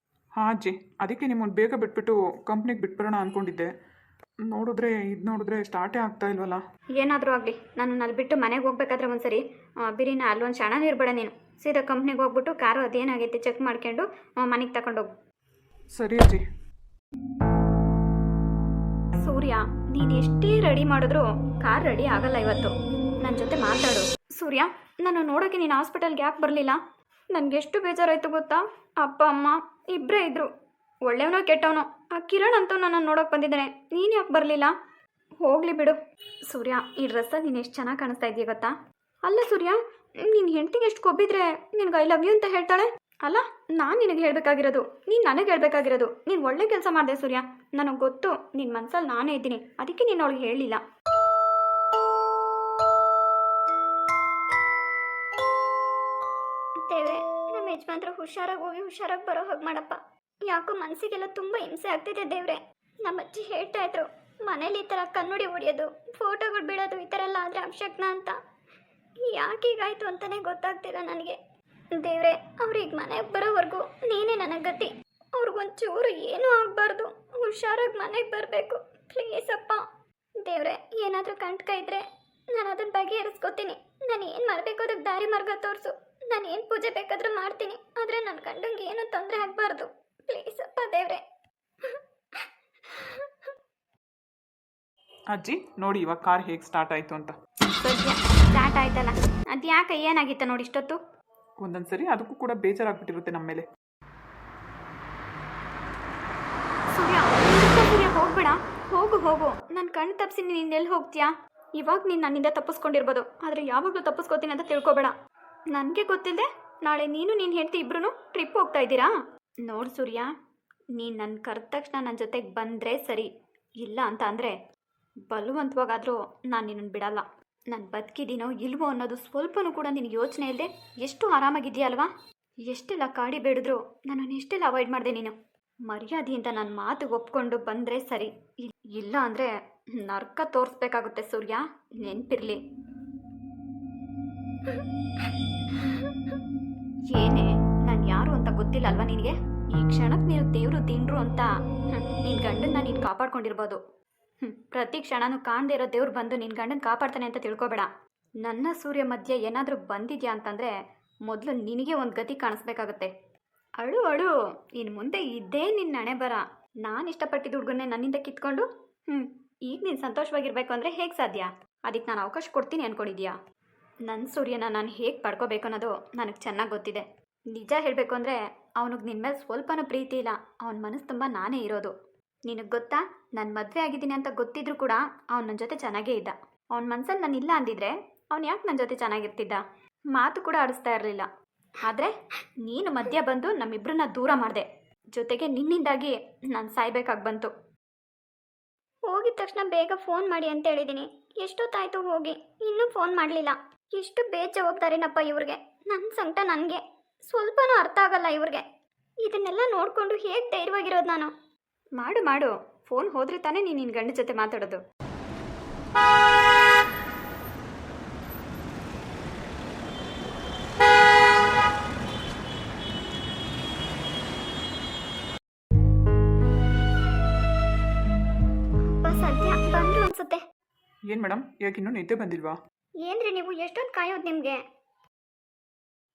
ಹಾಂ ಅಜ್ಜಿ, ಅದಕ್ಕೆ ನಿಮ್ಮನ್ನು ಬೇಗ ಬಿಟ್ಬಿಟ್ಟು ಕಂಪ್ನಿಗೆ ಬಿಟ್ಬಿಡೋಣ ಅಂದ್ಕೊಂಡಿದ್ದೆ. ನೋಡಿದ್ರೆ ಸ್ಟಾರ್ಟೇ ಆಗ್ತಾ ಇಲ್ವಲ್ಲ. ಏನಾದರೂ ಆಗಲಿ, ನಾನು ಅಲ್ಲಿ ಬಿಟ್ಟು ಮನೆಗೆ ಹೋಗ್ಬೇಕಾದ್ರೆ ಒಂದ್ಸರಿ ಬಿರಿನ ಅಲ್ಲೊಂದು ಕ್ಷಣ ಇರಬೇಡ ನೀನು. ಸೀದಾ ಕಂಪ್ನಿಗೆ ಹೋಗ್ಬಿಟ್ಟು ಕಾರು ಅದೇನಾಗೈತೆ ಚೆಕ್ ಮಾಡ್ಕೊಂಡು ಮನೆಗೆ ತಗೊಂಡೋಗು. ಸರಿ ಅಜ್ಜಿ. ಸೂರ್ಯ, ನೀನು ಎಷ್ಟೇ ರೆಡಿ ಮಾಡಿದ್ರು ಕಾರ್ ರೆಡಿ ಆಗಲ್ಲ ಇವತ್ತು. ನನ್ನ ಜೊತೆ ಮಾತಾಡು. ಸೂರ್ಯ, ನಾನು ನೋಡೋಕ್ಕೆ ನೀನು ಹಾಸ್ಪಿಟಲ್ಗೆ ಯಾಕೆ ಬರಲಿಲ್ಲ? ನನಗೆಷ್ಟು ಬೇಜಾರಾಯಿತು ಗೊತ್ತಾ? ಅಪ್ಪ ಅಮ್ಮ ಇಬ್ಬರೇ ಇದ್ದರು. ಒಳ್ಳೆಯವನೋ ಕೆಟ್ಟವನೋ, ಆ ಕಿರಣ್ ಅಂತೂ ನನ್ನ ನೋಡೋಕೆ ಬಂದಿದ್ದಾನೆ. ನೀನು ಯಾಕೆ ಬರಲಿಲ್ಲ? ಹೋಗಲಿ ಬಿಡು. ಸೂರ್ಯ, ಈ ಡ್ರೆಸ್ಸಲ್ಲಿ ನೀನು ಎಷ್ಟು ಚೆನ್ನಾಗಿ ಕಾಣಿಸ್ತಾ ಇದೆಯಾ ಗೊತ್ತಾ? ಅಲ್ಲ ಸೂರ್ಯ, ನೀನು ಹೆಂಡ್ತಿಗೆ ಎಷ್ಟು ಕೊಬ್ಬಿದ್ರೆ ನಿನ್ಗೆ ಐ ಲವ್ ಯು ಅಂತ ಹೇಳ್ತಾಳೆ ಅಲ್ಲ? ನಾನು ನಿನಗೆ ಹೇಳಬೇಕಾಗಿರೋದು, ನೀನು ನನಗೆ ಹೇಳಬೇಕಾಗಿರೋದು. ನೀನು ಒಳ್ಳೆ ಕೆಲಸ ಮಾಡಿದೆ ಸೂರ್ಯ. ನನಗೆ ಗೊತ್ತು ನಿನ್ನ ಮನಸ್ಸಲ್ಲಿ ನಾನೇ ಇದ್ದೀನಿ, ಅದಕ್ಕೆ ನೀನು ಅವಳಿಗೆ ಹೇಳಿಲ್ಲ. ದೇವ್ರೆ, ನಮ್ಮ ಯಜಮಾನ್ರು ಹುಷಾರಾಗಿ ಹೋಗಿ ಹುಷಾರಾಗಿ ಬರೋ ಹಾಗೆ ಮಾಡಪ್ಪ. ಯಾಕೋ ಮನಸ್ಸಿಗೆಲ್ಲ ತುಂಬ ಹಿಂಸೆ ಆಗ್ತಿದೆ ದೇವ್ರೆ. ನಮ್ಮ ಅಜ್ಜಿ ಹೇಳ್ತಾ ಇದ್ರು, ಮನೇಲಿ ಈ ಥರ ಕನ್ನಡಿ ಹೊಡಿಯೋದು, ಫೋಟೋಗಳು ಬಿಡೋದು, ಈ ಥರ ಎಲ್ಲ ಆದರೆ ಅಪಶಕ್ನ ಅಂತ. ಯಾಕೆ ಹೀಗಾಯ್ತು ಅಂತಲೇ ಗೊತ್ತಾಗ್ತಿಲ್ಲ ನನಗೆ. ದೇವ್ರೆ, ಅವ್ರಿಗೆ ಮನೆಗೆ ಬರೋವರೆಗೂ ನೀನೇ ನನಗೆ ಗತಿ. ಅವ್ರಿಗೊಂಚೂರು ಏನೂ ಆಗಬಾರ್ದು, ಹುಷಾರಾಗಿ ಮನೆಗೆ ಬರಬೇಕು ಪ್ಲೀಸ್ ಅಪ್ಪ. ದೇವ್ರೆ, ಏನಾದರೂ ಕಂಟಕ ಇದ್ದರೆ ನಾನು ಅದನ್ನು ಬಗೆಹರಿಸ್ಕೋತೀನಿ. ನಾನು ಏನು ಮಾಡಬೇಕು ಅದಕ್ಕೆ ದಾರಿ ಮಾರ್ಗ ತೋರಿಸು. ನಾನು ಏನು ಪೂಜೆ ಬೇಕಾದರೂ ಮಾಡ್ತೀನಿ, ಆದರೆ ನನ್ನ ಗಂಡಂಗೆ ಏನೂ ತೊಂದರೆ ಆಗಬಾರ್ದು ಪ್ಲೀಸ್ ಅಪ್ಪ ದೇವ್ರೆ. ಅಜ್ಜಿ ನೋಡಿ ಇವಾಗ ಕಾರ್ ಹೇಗೆ ಸ್ಟಾರ್ಟ್ ಆಯಿತು ಅಂತ. ಸದ್ಯ ಸ್ಟಾರ್ಟ್ ಆಯ್ತಲ್ಲ, ಅದು ಯಾಕೆ ಏನಾಗಿತ್ತ ನೋಡಿ ಇಷ್ಟೊತ್ತು? ಒಂದೊಂದು ಸರಿ ಅದಕ್ಕೂ ಕೂಡ ಬೇಜಾರಾಗ್ಬಿಟ್ಟಿರುತ್ತೆ ನಮ್ಮ ಮೇಲೆ. ಸೂರ್ಯ, ಸೂರ್ಯ ಹೋಗ್ಬೇಡ, ಹೋಗು ಹೋಗು. ನನ್ನ ಕಣ್ಣು ತಪ್ಪಿಸಿ ನೀನು ಎಲ್ಲಿ ಹೋಗ್ತೀಯಾ? ಇವಾಗ ನೀನು ನನ್ನಿಂದ ತಪ್ಪಿಸ್ಕೊಂಡಿರ್ಬೋದು, ಆದರೆ ಯಾವಾಗಲೂ ತಪ್ಪಿಸ್ಕೋತೀನಿ ಅಂತ ತಿಳ್ಕೊಬೇಡ. ನನಗೆ ಗೊತ್ತಿಲ್ಲದೆ ನಾಳೆ ನೀನು ನೀನು ಹೆಂಡ್ತಿ ಇಬ್ರು ಟ್ರಿಪ್ ಹೋಗ್ತಾ ಇದ್ದೀರಾ? ನೋಡು ಸೂರ್ಯ, ನೀನು ನನ್ನ ಕರೆದ ತಕ್ಷಣ ನನ್ನ ಜೊತೆಗೆ ಬಂದರೆ ಸರಿ, ಇಲ್ಲ ಅಂತ ಅಂದರೆ ಬಲವಂತವಾಗಾದರೂ ನಾನು ನಿನ್ನನ್ನು ಬಿಡಲ್ಲ. ನಾನು ಬದುಕಿದ್ದೀನೋ ಇಲ್ವೋ ಅನ್ನೋದು ಸ್ವಲ್ಪನೂ ಕೂಡ ನಿನಗೆ ಯೋಚನೆ ಇಲ್ಲದೆ ಎಷ್ಟು ಆರಾಮಾಗಿದೆಯಾ ಅಲ್ವಾ? ಎಷ್ಟೆಲ್ಲ ಕಾಡಿ ಬೇಡಿದ್ರು ನನ್ನನ್ನು ಎಷ್ಟೆಲ್ಲ ಅವಾಯ್ಡ್ ಮಾಡಿದೆ ನೀನು. ಮರ್ಯಾದೆಯಿಂದ ನನ್ನ ಮಾತಿಗೆ ಒಪ್ಕೊಂಡು ಬಂದರೆ ಸರಿ, ಇಲ್ಲ ಅಂದರೆ ನರ್ಕ ತೋರಿಸ್ಬೇಕಾಗುತ್ತೆ ಸೂರ್ಯ, ನೆನಪಿರಲಿ. ಏನೇ, ನಾನು ಯಾರು ಅಂತ ಗೊತ್ತಿಲ್ಲ ಅಲ್ವಾ ನಿನಗೆ? ಈ ಕ್ಷಣಕ್ಕೆ ನೀನು ದೇವರು ತಿಂಡ್ರು ಅಂತ ನಿನ್ನ ಗಂಡನ್ನ ನೀನು ಕಾಪಾಡ್ಕೊಂಡಿರ್ಬೋದು. ಪ್ರತಿ ಕ್ಷಣನೂ ಕಾಣದೇ ಇರೋ ದೇವ್ರು ಬಂದು ನಿನ್ನ ಗಂಡನ ಕಾಪಾಡ್ತಾನೆ ಅಂತ ತಿಳ್ಕೊಬೇಡ. ನನ್ನ ಸೂರ್ಯ ಮಧ್ಯೆ ಏನಾದರೂ ಬಂದಿದ್ಯಾ ಅಂತಂದರೆ ಮೊದಲು ನಿನಗೆ ಒಂದು ಗತಿ ಕಾಣಿಸ್ಬೇಕಾಗತ್ತೆ. ಅಳು ಅಳು, ಇನ್ನು ಮುಂದೆ ಇದ್ದೇ ನಿನ್ನ ಹಣೆ ಬರ. ನಾನು ಇಷ್ಟಪಟ್ಟಿದ್ದ ಹುಡುಗನ್ನೇ ನನ್ನಿಂದ ಕಿತ್ಕೊಂಡು ಈಗ ನೀನು ಸಂತೋಷವಾಗಿರ್ಬೇಕು ಅಂದರೆ ಹೇಗೆ ಸಾಧ್ಯ? ಅದಕ್ಕೆ ನಾನು ಅವಕಾಶ ಕೊಡ್ತೀನಿ ಅಂದ್ಕೊಂಡಿದ್ಯಾ? ನನ್ನ ಸೂರ್ಯನ ನಾನು ಹೇಗೆ ಪಡ್ಕೋಬೇಕು ಅನ್ನೋದು ನನಗೆ ಚೆನ್ನಾಗಿ ಗೊತ್ತಿದೆ. ನಿಜ ಹೇಳಬೇಕು ಅಂದರೆ ಅವನಿಗೆ ನಿನ್ನ ಮೇಲೆ ಸ್ವಲ್ಪನೂ ಪ್ರೀತಿ ಇಲ್ಲ. ಅವನ ಮನಸ್ಸು ತುಂಬ ನಾನೇ ಇರೋದು. ನಿನಗೆ ಗೊತ್ತಾ, ನಾನು ಮದುವೆ ಆಗಿದ್ದೀನಿ ಅಂತ ಗೊತ್ತಿದ್ರು ಕೂಡ ಅವ್ನು ನನ್ನ ಜೊತೆ ಚೆನ್ನಾಗೇ ಇದ್ದ. ಅವ್ನ ಮನಸ್ಸಲ್ಲಿ ನಾನು ಇಲ್ಲ ಅಂದಿದ್ರೆ ಅವ್ನು ಯಾಕೆ ನನ್ನ ಜೊತೆ ಚೆನ್ನಾಗಿರ್ತಿದ್ದ? ಮಾತು ಕೂಡ ಆಡಿಸ್ತಾ ಇರಲಿಲ್ಲ. ಆದರೆ ನೀನು ಮಧ್ಯ ಬಂದು ನಮ್ಮಿಬ್ಬರನ್ನ ದೂರ ಮಾಡಿದೆ. ಜೊತೆಗೆ ನಿನ್ನಿಂದಾಗಿ ನಾನು ಸಾಯ್ಬೇಕಾಗಿ ಬಂತು. ಹೋಗಿದ ತಕ್ಷಣ ಬೇಗ ಫೋನ್ ಮಾಡಿ ಅಂತ ಹೇಳಿದ್ದೀನಿ. ಎಷ್ಟೊತ್ತಾಯಿತು ಹೋಗಿ, ಇನ್ನೂ ಫೋನ್ ಮಾಡಲಿಲ್ಲ. ಎಷ್ಟು ಬೇಜವಾಬ್ದಾರಿನಪ್ಪ ಇವ್ರಿಗೆ. ನನ್ನ ಸಂಕಟ ನನಗೆ ಸ್ವಲ್ಪನೂ ಅರ್ಥ ಆಗಲ್ಲ ಇವ್ರಿಗೆ. ಇದನ್ನೆಲ್ಲ ನೋಡಿಕೊಂಡು ಹೇಗೆ ಧೈರ್ಯವಾಗಿರೋದು ನಾನು? ಮಾಡು ಮಾಡು, ಫೋನ್ ಹೋದ್ರೆ ತಾನೇ ನೀನು ನಿನ್ನ ಗಂಡ ಜೊತೆ ಮಾತಾಡೋದು. ಸದ್ಯ ಬಂದ್ರು ಅನ್ಸುತ್ತೆ. ಏನು ಮೇಡಮ್, ಯಾಕೆ ಇನ್ನೂ ನಿದ್ದೆ ಬಂದಿಲ್ವಾ? ಏನ್ರಿ ನೀವು ಎಷ್ಟೊತ್ತು ಕಾಯೋದು ನಿಮಗೆ?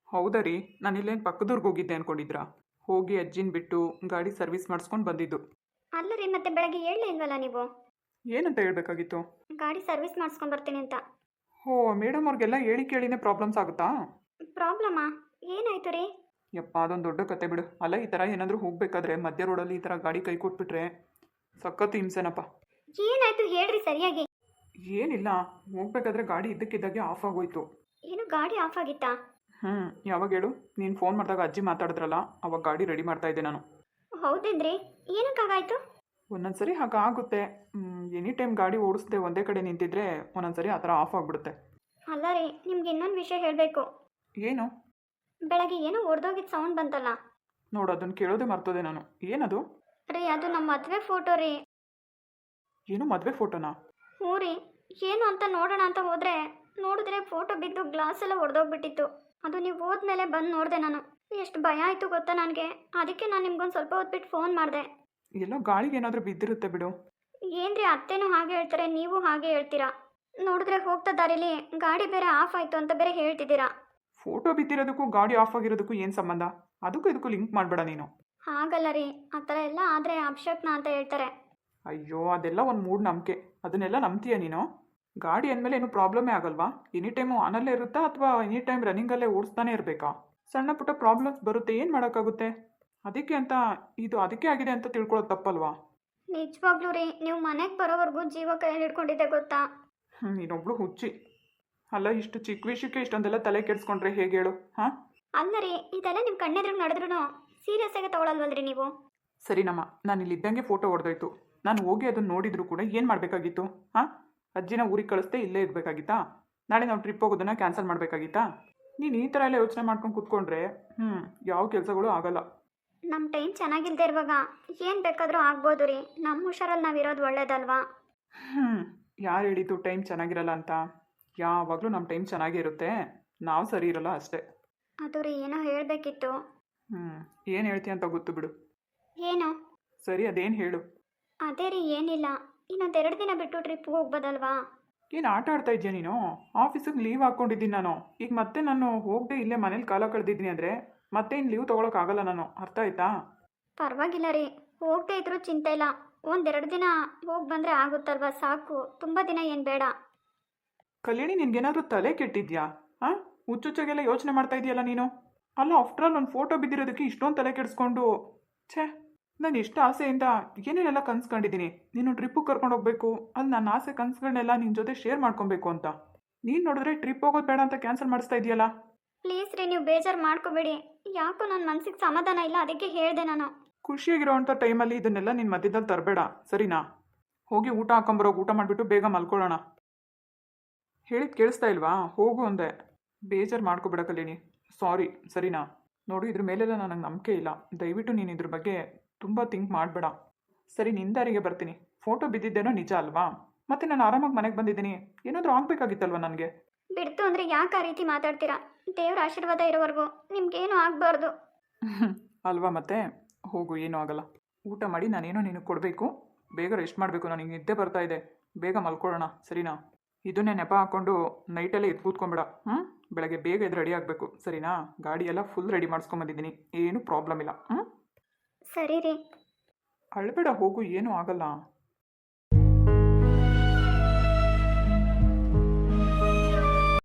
ಹೌದಾ ರೀ, ನಾನು ಇಲ್ಲೇನು ಪಕ್ಕದೂರ್ಗೆ ಹೋಗಿದ್ದೆ ಅಂದ್ಕೊಂಡಿದ್ರಾ? ಹೋಗಿ ಅಜ್ಜಿನ ಬಿಟ್ಟು ಗಾಡಿ ಸರ್ವಿಸ್ ಮಾಡಿಸ್ಕೊಂಡು ಬಂದಿದ್ದು. ಅಲ್ಲ ರೀ, ಮತ್ತೆ ಬೆಳಗ್ಗೆ ಹೇಳಲೇ ಇಲ್ವಲ್ಲ ನೀವು? ಏನಂತ ಹೇಳ್ಬೇಕಾಗಿತ್ತು? ಗಾಡಿ ಸರ್ವಿಸ್ ಮಾಡಿಸ್ಕೊಂಡು ಬರ್ತೀನಿ ಅಂತ. ಓ ಮೇಡಮ್, ಅವ್ರಿಗೆಲ್ಲ ಹೇಳಿ ಕೇಳಿನೇ ಪ್ರಾಬ್ಲಮ್ಸ್ ಆಗುತ್ತಾ? ಪ್ರಾಬ್ಲಮಾ? ಏನಾಯ್ತು ರೀ? ಯಪ್ಪ, ಅದೊಂದು ದೊಡ್ಡ ಕತೆ ಬಿಡು. ಅಲ್ಲ, ಈ ಥರ ಏನಾದರೂ ಹೋಗಬೇಕಾದ್ರೆ ಮಧ್ಯ ರೋಡಲ್ಲಿ ಈ ಥರ ಗಾಡಿ ಕೈ ಕೊಟ್ಬಿಟ್ರೆ ಸಖತ್ತು ಹಿಂಸೆನಪ್ಪ. ಏನಾಯ್ತು ಹೇಳ್ರಿ ಸರಿಯಾಗಿ. ಏನಿಲ್ಲ, ಹೋಗ್ಬೇಕಾದ್ರೆ ಗಾಡಿ ಇದ್ದಕ್ಕಿದ್ದಾಗೆ ಆಫ್ ಆಗೋಯ್ತು. ಏನು ಗಾಡಿ ಆಫ್ ಆಗಿತ್ತಾ? ಯಾವಾಗ ಹೇಳು? ನೀನು ಫೋನ್ ಮಾಡಿದಾಗ ಅಜ್ಜಿ ಮಾತಾಡಿದ್ರಲ್ಲ, ಅವಾಗ ಗಾಡಿ ರೆಡಿ ಮಾಡ್ತಾ ಇದ್ದೆ ನಾನು. ಹೌದೇನ್ರಿ? ಏನಕ್ಕಾಗಾಯ್ತು? ಒಂದೊಂದ್ಸರಿ ಹಾಗಾಗುತ್ತೆ. ಎನಿ ಟೈಮ್ ಗಾಡಿ ಓಡಿಸ್ದೆ ಒಂದೇ ಕಡೆ ನಿಂತಿದ್ರೆ ಒಂದೊಂದ್ಸರಿ ಆ ಥರ ಆಫ್ ಆಗಿಬಿಡುತ್ತೆ. ಅಲ್ಲ ರೀ, ನಿಮ್ಗೆ ಇನ್ನೊಂದು ವಿಷಯ ಹೇಳಬೇಕು. ಏನು? ಬೆಳಗ್ಗೆ ಏನೋ ಒಡೆದೋಗಿದ್ದ ಸೌಂಡ್ ಬಂತಲ್ಲ ನೋಡು, ಅದನ್ನು ಕೇಳೋದೇ ಮರ್ತೋದೆ ನಾನು. ಏನದು? ರೀ, ಅದು ನಮ್ಮ ಮದುವೆ ಫೋಟೋ ರೀ. ಏನು, ಮದುವೆ ಫೋಟೋನಾ? ಹ್ಞೂ ರೀ. ಏನು ಅಂತ ನೋಡೋಣ ಅಂತ ಹೋದರೆ ನೋಡಿದ್ರೆ ಫೋಟೋ ಬಿದ್ದು ಗ್ಲಾಸ್ ಎಲ್ಲ ಒಡೆದೋಗ್ಬಿಟ್ಟಿತ್ತು. ಅದು ನೀವು ಹೋದ್ಮೇಲೆ ಬಂದು ನೋಡಿದೆ ನಾನು. ಎಷ್ಟು ಭಯ ಆಯಿತು ಗೊತ್ತಾ ನನಗೆ. ಅದಕ್ಕೆ ನಾನು ನಿಮ್ಗೊಂದು ಸ್ವಲ್ಪ ಹೊತ್ಬಿಟ್ಟು ಫೋನ್ ಮಾಡಿದೆ. ಎಲ್ಲೋ ಗಾಳಿಗೆ ಏನಾದರೂ ಬಿದ್ದಿರುತ್ತೆ ಬಿಡು. ಏನ್ರಿ, ಅತ್ತೆನೂ ಹಾಗೆ ಹೇಳ್ತಾರೆ, ನೀವು ಹಾಗೆ ಹೇಳ್ತೀರಾ. ನೋಡಿದ್ರೆ ಹೋಗ್ತಾ ದಾರಿಲಿ ಗಾಡಿ ಬೇರೆ ಆಫ್ ಆಯಿತು ಅಂತ ಬೇರೆ ಹೇಳ್ತಿದ್ದೀರಾ. ಫೋಟೋ ಬಿದ್ದಿರೋದಕ್ಕೂ ಗಾಡಿ ಆಫ್ ಆಗಿರೋದಕ್ಕೂ ಏನು ಸಂಬಂಧ? ಅದಕ್ಕೂ ಇದಕ್ಕೂ ಲಿಂಕ್ ಮಾಡಬೇಡ ನೀನು. ಹಾಗಲ್ಲ ರೀ, ಆ ಥರ ಎಲ್ಲ ಆದರೆ ಅಪಶಕ್ನ ಅಂತ ಹೇಳ್ತಾರೆ. ಅಯ್ಯೋ, ಅದೆಲ್ಲ ಒಂದು ಮೂಢನಂಬಿಕೆ. ಅದನ್ನೆಲ್ಲ ನಂಬ್ತೀಯ ನೀನು? ಗಾಡಿ ಅಂದಮೇಲೆ ಏನು ಪ್ರಾಬ್ಲಮೇ ಆಗಲ್ವಾ? ಎನಿ ಟೈಮು ಆನಲ್ಲೇ ಇರುತ್ತಾ ಅಥವಾ ಎನಿ ಟೈಮ್ ರನ್ನಿಂಗಲ್ಲೇ ಓಡಿಸ್ತಾನೆ ಇರಬೇಕಾ? ಸಣ್ಣ ಪುಟ್ಟ ಪ್ರಾಬ್ಲಮ್ಸ್ ಬರುತ್ತೆ, ಏನು ಮಾಡೋಕ್ಕಾಗುತ್ತೆ? ಅದಕ್ಕೆ ಅಂತ ಇದು ಅದಕ್ಕೆ ಆಗಿದೆ ಅಂತ ತಿಳ್ಕೊಳ್ಳೋದು ತಪ್ಪಲ್ವಾ? ನಿಜವಾಗ್ಲೂ ರೀ, ನೀವು ಮನೆಗೆ ಬರೋವರೆಗೂ ಜೀವ ಕೈಯಲ್ಲಿ ಹಿಡ್ಕೊಂಡಿದ್ದೆ ಗೊತ್ತಾ. ನೀನೊಬ್ಳು ಹುಚ್ಚಿ. ಅಲ್ಲ, ಇಷ್ಟು ಚಿಕ್ಕ ವಿಷಯಕ್ಕೆ ಇಷ್ಟೊಂದೆಲ್ಲ ತಲೆ ಕೆಡಿಸ್ಕೊಂಡ್ರೆ ಹೇಗೆ ಹೇಳು? ಹಾಂ, ಅಲ್ಲ ರೀ, ಇದೆಲ್ಲ ನಿಮ್ಮ ಕಣ್ಣೆದ್ರಿಗೆ ನಡೆದ್ರೂ ಸೀರಿಯಸ್ ಆಗಿ ತಗೊಳಲ್ವಲ್ರಿ ನೀವು? ಸರಿನಮ್ಮ, ನಾನು ಇಲ್ಲಿದ್ದಂಗೆ ಫೋಟೋ ಹೊಡೆದೋಯ್ತು. ನಾನು ಹೋಗಿ ಅದನ್ನು ನೋಡಿದ್ರು ಕೂಡ ಏನು ಮಾಡಬೇಕಾಗಿತ್ತು? ಹಾಂ, ಅಜ್ಜಿನ ಊರಿಗೆ ಕಳಿಸ್ದೆ ಇಲ್ಲೇ ಇರಬೇಕಾಗಿತ್ತಾ? ನಾಳೆ ನಾವು ಟ್ರಿಪ್ ಹೋಗೋದನ್ನು ಕ್ಯಾನ್ಸಲ್ ಮಾಡಬೇಕಾಗಿತ್ತಾ? ನೀನು ಈ ಥರ ಎಲ್ಲ ಯೋಚನೆ ಮಾಡ್ಕೊಂಡು ಕೂತ್ಕೊಂಡ್ರೆ ಯಾವ ಕೆಲಸಗಳು ಆಗಲ್ಲ. ನಮ್ಮ ಟೈಮ್ ಚೆನ್ನಾಗಿಲ್ದೇ ಇರುವಾಗ ಏನು ಬೇಕಾದರೂ ಆಗ್ಬೋದು ರೀ. ನಮ್ಮ ಹುಷಾರಲ್ಲಿ ನಾವಿರೋದು ಒಳ್ಳೇದಲ್ವಾ? ಯಾರು ಹೇಳಿದ್ದು ಟೈಮ್ ಚೆನ್ನಾಗಿರಲ್ಲ ಅಂತ? ಯಾವಾಗಲೂ ನಮ್ಮ ಟೈಮ್ ಚೆನ್ನಾಗೇ ಇರುತ್ತೆ, ನಾವು ಸರಿ ಇರಲ್ಲ ಅಷ್ಟೇ. ಅದು ರೀ, ಏನೋ ಹೇಳಬೇಕಿತ್ತು. ಏನು ಹೇಳ್ತೀಯ ಅಂತ ಗೊತ್ತು ಬಿಡು. ಏನು? ಸರಿ, ಅದೇನು ಹೇಳು. ಅದೇ ರೀ, ಏನಿಲ್ಲ. ಇನ್ನೊಂದು 2 ದಿನ ಬಿಟ್ಟು ಟ್ರಿಪ್ಗೆ ಹೋಗ್ಬೋದಲ್ವಾ? ಏನು ಆಟ ಆಡ್ತಾ ಇದೆಯಾ ನೀನು? ಆಫೀಸಿಗೆ ಲೀವ್ ಹಾಕ್ಕೊಂಡಿದ್ದೀನಿ ನಾನು. ಈಗ ಮತ್ತೆ ನಾನು ಹೋಗದೆ ಇಲ್ಲೇ ಮನೇಲಿ ಕಾಲ ಕಳೆದಿದ್ದೀನಿ ಅಂದರೆ ಮತ್ತೆ ಇನ್ನು ಲೀವ್ ತೊಗೊಳಕ್ಕಾಗಲ್ಲ ನಾನು. ಅರ್ಥ ಆಯ್ತಾ? ಪರವಾಗಿಲ್ಲ ರೀ, ಹೋಗದೆ ಇದ್ರೂ ಚಿಂತೆ ಇಲ್ಲ. 1-2 ದಿನ ಹೋಗಿ ಬಂದರೆ ಆಗುತ್ತಲ್ವಾ, ಸಾಕು. ತುಂಬ ದಿನ ಏನು ಬೇಡ. ಕಲ್ಯಾಣಿ, ನಿನ್ಗೇನಾದರೂ ತಲೆ ಕೆಟ್ಟಿದ್ಯಾ? ಹಾಂ, ಹುಚ್ಚುಚ್ಚಾಗೆಲ್ಲ ಯೋಚನೆ ಮಾಡ್ತಾ ಇದೆಯಲ್ಲ ನೀನು. ಅಲ್ಲ, ಆಫ್ಟರ್ ಆಲ್ ಒಂದು ಫೋಟೋ ಬಿದ್ದಿರೋದಕ್ಕೆ ಇಷ್ಟೊಂದು ತಲೆ ಕೆಡಿಸ್ಕೊಂಡು. ಛೇ, ನಾನು ಎಷ್ಟು ಆಸೆಯಿಂದ ಏನೇನೆಲ್ಲ ಕನ್ಸ್ಕೊಂಡಿದ್ದೀನಿ. ನೀನು ಟ್ರಿಪ್ಪಿಗೆ ಕರ್ಕೊಂಡು ಹೋಗಬೇಕು, ಅಲ್ಲಿ ನನ್ನ ಆಸೆ ಕನ್ಸುಗಳನ್ನೆಲ್ಲ ನಿನ್ನ ಜೊತೆ ಶೇರ್ ಮಾಡ್ಕೊಬೇಕು ಅಂತ. ನೀನು ನೋಡಿದ್ರೆ ಟ್ರಿಪ್ ಹೋಗೋದು ಬೇಡ ಅಂತ ಕ್ಯಾನ್ಸಲ್ ಮಾಡಿಸ್ತಾ ಇದೆಯಲ್ಲ. ಪ್ಲೀಸ್ ರೀ, ನೀವು ಬೇಜಾರು ಮಾಡ್ಕೋಬೇಡಿ. ಯಾಕೋ ನನ್ನ ಮನಸ್ಸಿಗೆ ಸಮಾಧಾನ ಇಲ್ಲ, ಅದಕ್ಕೆ ಹೇಳಿದೆ ನಾನು. ಖುಷಿಯಾಗಿರೋವಂಥ ಟೈಮಲ್ಲಿ ಇದನ್ನೆಲ್ಲ ನಿನ್ನ ಮಧ್ಯದಲ್ಲಿ ತರಬೇಡ, ಸರಿನಾ? ಹೋಗಿ ಊಟ ಹಾಕೊಂಬರೋಗಿ, ಊಟ ಮಾಡಿಬಿಟ್ಟು ಬೇಗ ಮಲ್ಕೊಳ್ಳೋಣ. ಹೇಳಿದ್ ಕೇಳಿಸ್ತಾ ಇಲ್ವಾ? ಹೋಗು ಅಂದೆ. ಬೇಜಾರು ಮಾಡ್ಕೋಬೇಡ ಕಲ್ಯಾಣಿ. ಸಾರಿ, ಸರಿನಾ? ನೋಡು, ಇದ್ರ ಮೇಲೆಲ್ಲ ನನಗೆ ನಂಬಿಕೆ ಇಲ್ಲ. ದಯವಿಟ್ಟು ನೀನು ಇದ್ರ ಬಗ್ಗೆ ತುಂಬ ಥಿಂಕ್ ಮಾಡಬೇಡ. ಸರಿ, ನಿಂದಾರಿಗೆ ಬರ್ತೀನಿ. ಫೋಟೋ ಬಿದ್ದಿದ್ದೇನೋ ನಿಜ ಅಲ್ವಾ? ಮತ್ತೆ ನಾನು ಆರಾಮಾಗಿ ಮನೆಗೆ ಬಂದಿದ್ದೀನಿ. ಏನಾದರೂ ಆಗಬೇಕಾಗಿತ್ತಲ್ವ ನನಗೆ? ಬಿಡ್ತು ಅಂದರೆ ಯಾಕೆ ಆ ರೀತಿ ಮಾತಾಡ್ತೀರಾ? ದೇವ್ರ ಆಶೀರ್ವಾದ ಇರೋವರೆಗೂ ನಿಮ್ಗೇನು ಆಗಬಾರ್ದು ಅಲ್ವಾ? ಮತ್ತೆ ಹೋಗು, ಏನೂ ಆಗಲ್ಲ. ಊಟ ಮಾಡಿ ನಾನೇನೋ ನಿನಗೆ ಕೊಡಬೇಕು. ಬೇಗ ರೆಸ್ಟ್ ಮಾಡಬೇಕು, ನನಗೆ ನಿದ್ದೆ ಬರ್ತಾ ಇದೆ. ಬೇಗ ಮಲ್ಕೊಳ್ಳೋಣ, ಸರಿನಾ? ಇದನ್ನೇ ನೆಪ ಹಾಕ್ಕೊಂಡು ನೈಟಲ್ಲೇ ಎದ್ದು ಕೂತ್ಕೊಂಬೇಡ. ಬೆಳಗ್ಗೆ ಬೇಗ ಎದ್ದು ರೆಡಿ ಆಗಬೇಕು, ಸರಿನಾ? ಗಾಡಿ ಎಲ್ಲ ಫುಲ್ ರೆಡಿ ಮಾಡಿಸ್ಕೊಂಬಂದಿದ್ದೀನಿ, ಏನೂ ಪ್ರಾಬ್ಲಮ್ ಇಲ್ಲ. ಸರಿ ರೀ. ಅಳ್ಬೇಡ, ಹೋಗು, ಏನೂ ಆಗಲ್ಲ.